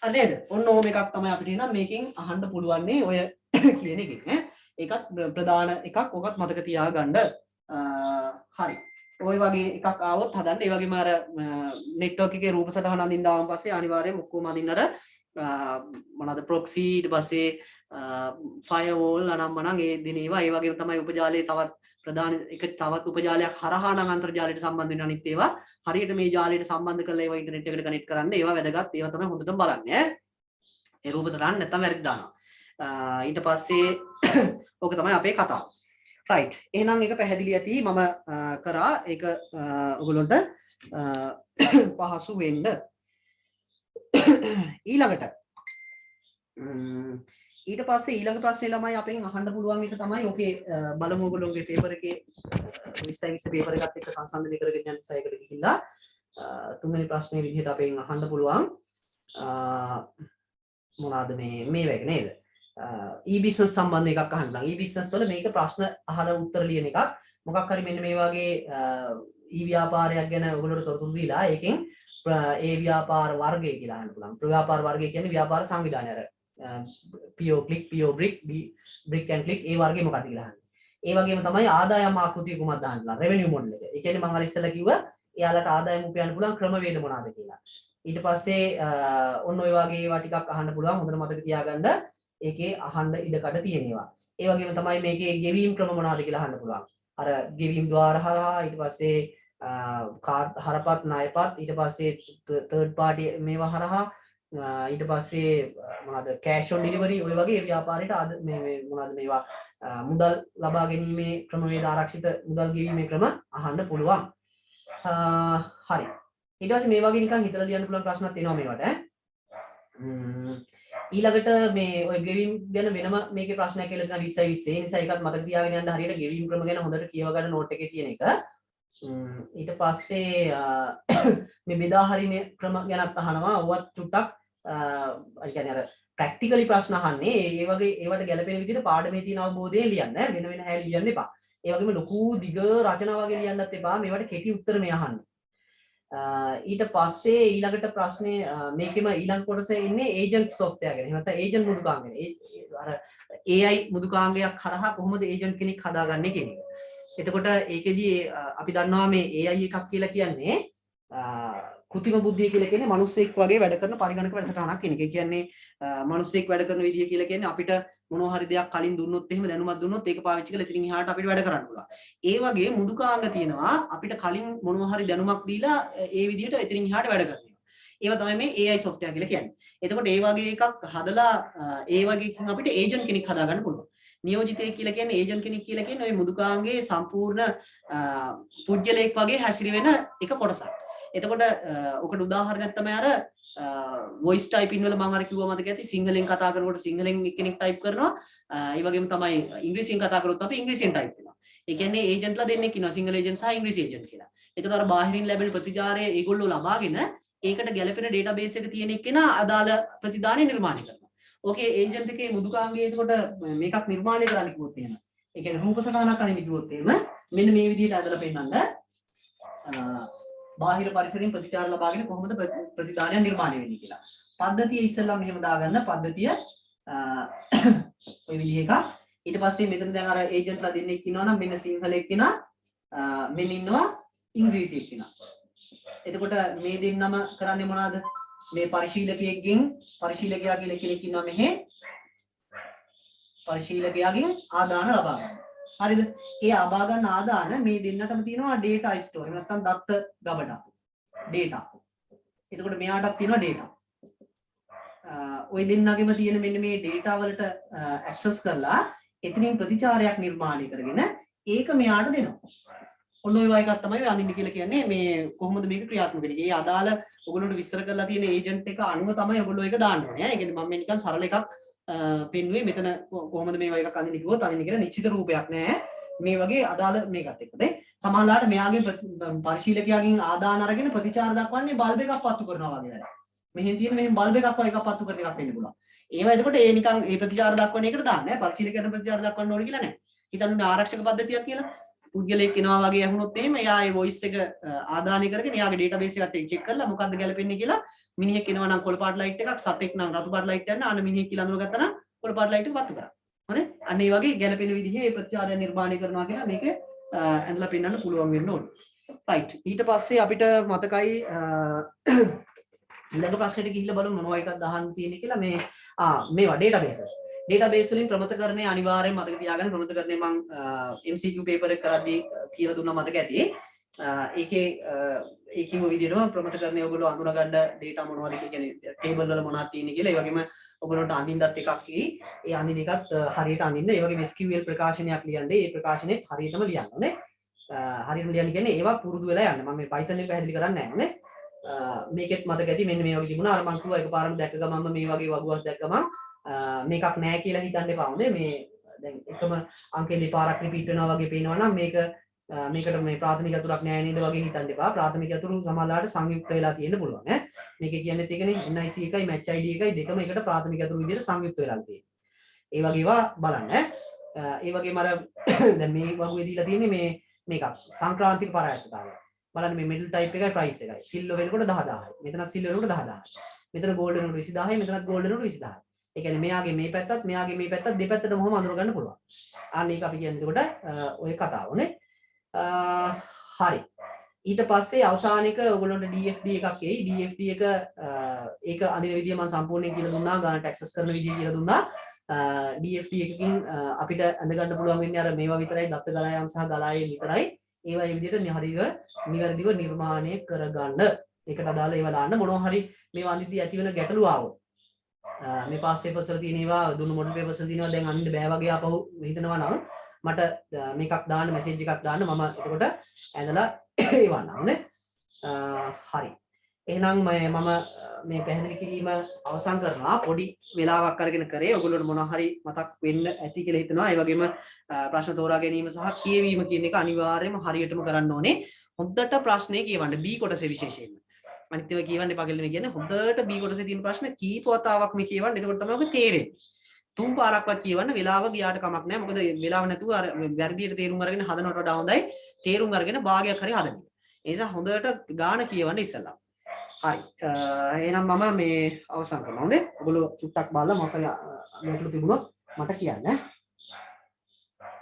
හරි නේද? ඔන්න ඕම එකක් තමයි අපිට නම් මේකෙන් අහන්න පුළුවන් නේ ඔය කියන එකෙන් ඈ. ඒකත් ප්‍රධාන එකක්. ඔකත් මතක තියාගන්න. හරි. ඔය වගේ එකක් ආවොත් හදන්න. ඒ වගේම අර නෙට්වර්ක් එකේ රූප සටහන අඳින්න ආවන් පස්සේ අනිවාර්යයෙන්ම ඔක්කොම අඳින්න අර මොනවාද ප්‍රොක්සි ඊට පස්සේ ෆයර්වෝල් අනම්මනම් ඒ දින ඒවා ඒ වගේම තමයි උපජාලයේ තවත් ප්‍රධාන එක තවත් උපජාලයක් හරහා නම් අන්තර්ජාලයට සම්බන්ධ වෙන අනිත් ඒවා හරියට මේ ජාලයට සම්බන්ධ කරලා ඒවා ඉන්ටර්නෙට් එකට කනෙක්ට් කරන්න ඒවා වැදගත් ඒවා තමයි හොඳටම බලන්න ඈ ඒ රූප සටහන් නැත්තම් වැරදි දානවා ඊට පස්සේ ඕක තමයි අපේ කතාව right එහෙනම් ඒක පැහැදිලි ඇති මම කරා ඒක ඔයගොල්ලන්ට පහසු වෙන්න ඊළඟට ඊට පස්සේ ඊළඟ ප්‍රශ්නේ ළමයි අපෙන් අහන්න පුළුවන් එක තමයි ඕකේ බලමු ඔයගොල්ලෝගේ පේපර් එකේ 2020 පේපර් එකත් එක්ක සංසන්දනය කරගෙන යන සයිකට ගිහිල්ලා තුන්වෙනි ප්‍රශ්නේ විදිහට අපෙන් අහන්න පුළුවන් මොනවාද මේ වගේ නේද e-business සම්බන්ධ එකක් අහන්න. e-business වල මේක ප්‍රශ්න අහලා උත්තර ලියන එකක්. මොකක් හරි මෙන්න මේ වගේ e-ව්‍යාපාරයක් ගැන ඔයගොල්ලෝට තොරතුරු දීලා ඒකෙන් ඒ ව්‍යාපාර වර්ගය කියලා අහන්න පුළුවන්. ව්‍යාපාර වර්ගය කියන්නේ ව්‍යාපාර සංවිධානය අර PO click, PO brick, brick and click ඒ වර්ගේ මොකක්ද කියලා අහන්නේ. ඒ වගේම තමයි ආදායම් ආකෘතිය කොහොමද දාන්නලා revenue model එක. ඒ කියන්නේ මම අර ඉස්සෙල්ලා කිව්වා එයාලට ආදායම උපයන්න පුළුවන් ක්‍රමවේද මොනවාද කියලා. ඊට පස්සේ ඔන්න ඔය වගේ ඒවා ටිකක් අහන්න පුළුවන්. හොඳට මතක තියාගන්න. ඒකේ අහන්න ඉඩකඩ තියෙනවා. ඒ වගේම තමයි මේකේ ගෙවීම් ක්‍රම මොනවාද කියලා අහන්න පුළුවන්. අර ගෙවීම් ద్వාර හරහා ඊට පස්සේ කාඩ් හරපත් ණයපත් ඊට පස්සේ third party මේවා හරහා ඊට පස්සේ මොනවාද cash on delivery ඔය වගේ ව්‍යාපාරයට මේ මොනවාද මේවා මුදල් ලබා ගැනීමේ ක්‍රමවේද ආරක්ෂිත මුදල් ගෙවීමේ ක්‍රම අහන්න පුළුවන්. හරි. ඊට පස්සේ මේ වගේ නිකන් හිතලා ලියන්න පුළුවන් ප්‍රශ්නත් එනවා මේවට ඊළඟට මේ ඔය ගෙවීම් ගැන වෙනම මේකේ ප්‍රශ්නයක් කියලා දෙනවා 2020 ඒ නිසා ඒකත් මතක තියාගෙන යන්න හරියට ගෙවීම් ක්‍රම ගැන හොඳට කියව ගන්න නෝට් එකේ තියෙන එක. ඊට පස්සේ මේ බෙදා හරින ක්‍රම ගැනත් අහනවා. ඔවත් චුට්ටක් අය කියන්නේ අර ප්‍රැක්ටිකලි ප්‍රශ්න අහන්නේ ඒ වගේ ඒවට ගැලපෙන විදිහට පාඩමේ තියෙන අවබෝධයෙන් ලියන්න වෙන වෙන හැලි ලියන්න එපා. ඒ වගේම ලොකු දිග රචනා වගේ ලියන්නත් එපා. මේවට කෙටි උත්තර මේ අහන්න. ඊට පස්සේ ඊළඟට ප්‍රශ්නේ මේකෙම ඊළඟ කොටසේ ඉන්නේ ඒජන්ට් software ගැන. එහෙම නැත්නම් ඒජන්ට් මුදුකාංග ගැන. අර AI මුදුකාංගයක් කරහා කොහොමද ඒජන්ට් කෙනෙක් හදාගන්නේ කියන එක. එතකොට ඒකෙදී අපි දන්නවා මේ AI එකක් කියලා කියන්නේ කෘතිම බුද්ධිය කියලා කියන්නේ මිනිස්සෙක් වගේ වැඩ කරන පරිගණක වැඩසටහනක් කියන එක. ඒ කියන්නේ මිනිස්සෙක් වැඩ කරන විදිය කියලා කියන්නේ අපිට මොනවා හරි දෙයක් කලින් දුන්නොත් එහෙම දැනුමක් දුන්නොත් ඒක පාවිච්චි කරලා ඉතින් එහාට අපිට වැඩ කරන්න පුළුවන්. ඒ වගේ මුදුකාංග තියෙනවා අපිට කලින් මොනවා හරි දැනුමක් දීලා ඒ විදිහට ඉතින් එහාට වැඩ කරනවා. ඒවා තමයි මේ AI software කියලා කියන්නේ. එතකොට ඒ වගේ එකක් හදලා ඒ වගේ අපිට ඒජන්ට් කෙනෙක් හදාගන්න පුළුවන්. නියෝජිතයෙක් කියලා කියන්නේ ඒජන්ට් කෙනෙක් කියලා කියන්නේ ওই මුදුකාංගයේ සම්පූර්ණ පුජ්‍යලයක් වගේ හැසිරෙන එක කොටසක්. එතකොට ඔකට උදාහරණයක් තමයි අර voice typing වල මම අර කිව්වා මතක ඇති සිංහලෙන් කතා කරනකොට සිංහලෙන් එක්කෙනෙක් type කරනවා ඒ වගේම තමයි ඉංග්‍රීසියෙන් කතා කරොත් අපි ඉංග්‍රීසියෙන් type කරනවා. ඒ කියන්නේ ඒජන්ට්ලා දෙන්නෙක් ඉන්නවා සිංහල ඒජන්ට් සහ ඉංග්‍රීසි ඒජන්ට් කියලා. එතකොට අර බාහිරින් ලැබෙන ප්‍රතිචාරය ඒගොල්ලෝ ලබාගෙන ඒකට ගැළපෙන database එක තියෙන එක්කෙනා අදාළ ප්‍රතිදානය නිර්මාණය කරනවා. ඕකේ ඒජන්ට් එකේ මුදුකාංගය එතකොට මේකක් නිර්මාණය කරන්න කිව්වොත් එහෙම. ඒ කියන්නේ රූප සටහනක් අදින්න කිව්වොත් එහෙම මෙන්න මේ විදිහට අදලා පෙන්නන්න බාහිර පරිසරයෙන් ප්‍රතිචාර ලබාගෙන කොහොමද ප්‍රතිදානය නිර්මාණය වෙන්නේ කියලා. පද්ධතිය ඉස්සෙල්ලා මෙහෙම දාගන්න. පද්ධතිය ඔය විදිහ එකක්. ඊට පස්සේ මෙතන දැන් අර ඒජන්ට්ලා දෙන්නෙක් ඉන්නවා නම් මෙන්න සිංහලෙක් කෙනා මෙන්න ඉන්නවා ඉංග්‍රීසියෙක් කෙනා. එතකොට මේ දෙන්නම කරන්නේ මොනවද? මේ පරිශීලකයෙක්ගෙන් පරිශීලකයා කියලා කෙනෙක් ඉන්නවා මෙහෙ. පරිශීලකයාගෙන් ආදාන ලබා ගන්න. හරිද? ඒ ආබා ගන්න ආදාන මේ දෙන්නටම තියෙනවා data store. එහෙම නැත්නම් දත්ත ගබඩා. data. එතකොට මෙයාටත් තියෙනවා data. ওই දෙන්නගෙම තියෙන මෙන්න මේ data වලට access කරලා එතනින් ප්‍රතිචාරයක් නිර්මාණය කරගෙන ඒක මෙයාට දෙනවා. ඔන්න ඔය වගේ එකක් තමයි අඳින්න කියලා කියන්නේ මේ කොහොමද මේක ක්‍රියාත්මක වෙන්නේ. ඒ අදාළ ඔයගොල්ලෝට විස්තර කරලා තියෙන ඒජන්ට් එක අනුව තමයි ඔයගොල්ලෝ ඒක දාන්න ඕනේ. ඒ කියන්නේ මම මේ නිකන් සරල එකක් පෙන්නුවේ මෙතන කොහොමද මේ වගේ එකක් අඳින්න කිව්වොත් අඳින්න කියලා නිශ්චිත රූපයක් නෑ. මේ වගේ අදාළ මේකත් එක්කද සමහරලාට මෙයාගේ පරිශීලකයාගෙන් ආදාන අරගෙන ප්‍රතිචාර දක්වන්නේ බල්බ් එකක් පත්තු කරනවා වගේ වැඩක්. මෙහෙන් තියෙන මෙහෙන් බල්බ් එකක් වගේ එකක් පත්තු කරන එකක් වෙන්න පුළුවන්. ඒවා එතකොට ඒ නිකන් ඒ ප්‍රතිචාර දක්වන එකට දාන්නේ නෑ. පරිශීලකයන්ට ප්‍රතිචාර දක්වන්න ඕනේ කියලා නෑ. හිතන්නේ ආරක්ෂක පද්ධතියක් කියලා. පුද්ගලයෙක් එනවා වගේ ඇහුනොත් එහෙම එයා ඒ වොයිස් එක ආදානය කරගෙන එයාගේ ඩේටාබේස් එකත් එක්ක චෙක් කරලා මොකද්ද ගැලපෙන්නේ කියලා මිනිහෙක් එනවා නම් කොළ පාට ලයිට් එකක් සතෙක් නම් රතු පාට ලයිට් යන අන්න මිනිහෙක් කියලා අඳුරගත්තා නම් කොළ පාට ලයිට් එක පත්තු කරා. හරි? අන්න ඒ වගේ ගැලපෙන විදිහේ මේ ප්‍රතිචාරය නිර්මාණය කරනවා කියලා මේක ඇඳලා පෙන්වන්න පුළුවන් වෙන්න ඕනේ. රයිට්. ඊට පස්සේ අපිට මතකයි ඊළඟ ප්‍රශ්නෙට ගිහිල්ලා බලමු මොනවා එකක්ද අහන්න තියෙන්නේ කියලා මේවා databases. database වලින් ප්‍රමතකරණය අනිවාර්යයෙන් මතක තියාගන්න. ප්‍රමතකරණය මම MCQ paper එක කරද්දී කියලා දුන්නා මතක ඇති. ඒ කිව්ව විදිහටම ප්‍රමතකරණය ඔයගොල්ලෝ අඳුනගන්න data මොනවද කියන්නේ table වල මොනවද තියෙන්නේ කියලා. ඒ වගේම ඔයගොල්ලන්ට අඳින්නත් එකක් ඒ අඳින එකත් හරියට අඳින්න. ඒ වගේම SQL ප්‍රකාශනයක් ලියන්නේ. ඒ ප්‍රකාශනෙත් හරියටම ලියන්න ඕනේ. හරියටම ලියන්න කියන්නේ ඒවා පුරුදු වෙලා යන්න. මම මේ Python එක පැහැදිලි කරන්නේ නැහැ නේ. මේකෙත් මතක ඇති මෙන්න මේ වගේ තිබුණා. අර මං කිව්වා එකපාරම දැක්ක ගමන්ම මේ වගේ වගුවක් දැක්ක ගමන් මේකක් නැහැ කියලා හිතන්න එපා. හොඳේ මේ දැන් එකම අංකේ දෙපාරක් රිපීට් වෙනවා වගේ පේනවා නම් මේකට මේ ප්‍රාථමික අතුරක් නැහැ නේද වගේ හිතන්න එපා. ප්‍රාථමික අතුරු සමහරවිට සංයුක්ත වෙලා තියෙන්න පුළුවන් ඈ. මේකේ කියන්නේ ඒකනේ NIC එකයි match ID එකයි දෙකම එකට ප්‍රාථමික අතුරු විදිහට සංයුක්ත වෙලා තියෙන්නේ. ඒ වගේ ඒවා බලන්න ඈ. ඒ වගේම අර දැන් මේ වගුවේ දීලා තියෙන්නේ මේකක් සංක්‍රාන්තික පරායත්තතාවය. බලන්න මේ middle type එකයි price එකයි. සිල්වර් වෙනකොට 10000යි. මෙතනත් සිල්වර් වෙනකොට 10000යි. මෙතන gold වෙනකොට 20000යි. මෙතනත් gold වෙනකොට 20000යි. ඒ කියන්නේ මෙයාගේ මේ පැත්තත් මෙයාගේ මේ පැත්තත් දෙපැත්තටම ඔහොම අඳුර ගන්න පුළුවන්. අන්න ඒක අපි කියන්නේ එතකොට ඔය කතාවනේ. හරි. ඊට පස්සේ අවසාන එක ඔයගොල්ලන්ට DFD එකක් එයි. DFD එක ඒක අඳින විදිය මම සම්පූර්ණයෙන් කියලා දුන්නා. ගානට ඇක්සස් කරන විදිය කියලා දුන්නා. DFD එකකින් අපිට අඳ ගන්න පුළුවන් වෙන්නේ අර මේවා විතරයි දත්ත ගලායම් සහ ගලායම් විතරයි. ඒවා මේ විදිහට නිවැරදිව නිර්මාණය කරගන්න. ඒකට අදාළ ඒවා දාන්න මොනවා හරි මේවා අඳිද්දී ඇති වෙන ගැටලු ආවොත් මේ පාස් පේපර්ස් වල තියෙන ඒවා දුන්නු මොඩල් පේපර්ස් වල තියෙනවා දැන් අඳින්න බෑ වගේ ආපහු හිතනවා නම් මට මේකක් දාන්න මැසේජ් එකක් දාන්න මම එතකොට ඇඳලා ඒවන්නම් නේ. හරි. එහෙනම් මම මේ පැහැදිලි කිරීම අවසන් කරනවා. පොඩි වෙලාවක් අරගෙන කරේ. ඔයගොල්ලෝට මොනවා හරි මතක් වෙන්න ඇති කියලා හිතනවා. ඒ වගේම ප්‍රශ්න තෝරා ගැනීම සහ කියවීම කියන එක අනිවාර්යයෙන්ම හරියටම කරන්න ඕනේ. හොඳට ප්‍රශ්නේ කියවන්න B කොටසේ විශේෂයෙන්ම. අනිත් ඒවා කියවන්න එපා කියලා කියන්නේ හොඳට B කොටසේ තියෙන ප්‍රශ්න කීප වතාවක් මේ කියවන්න. එතකොට තමයි ඔබ තේරෙන්නේ. තුන් පාරක්වත් කියවන්න වෙලාව ගියාට කමක් නැහැ. මොකද වෙලාව නැතුව අර වැරදියට තේරුම් අරගෙන හදනවට වඩා හොඳයි තේරුම් අරගෙන භාගයක් හරි හදන්න. ඒ නිසා හොඳට ගාන කියවන්න ඉස්සලා. හරි. එහෙනම් මම මේ අවසන් කරනවා නේද? ඔයගොල්ලෝ චුට්ටක් බලලා මට ගැටලු තිබුණොත් මට කියන්න.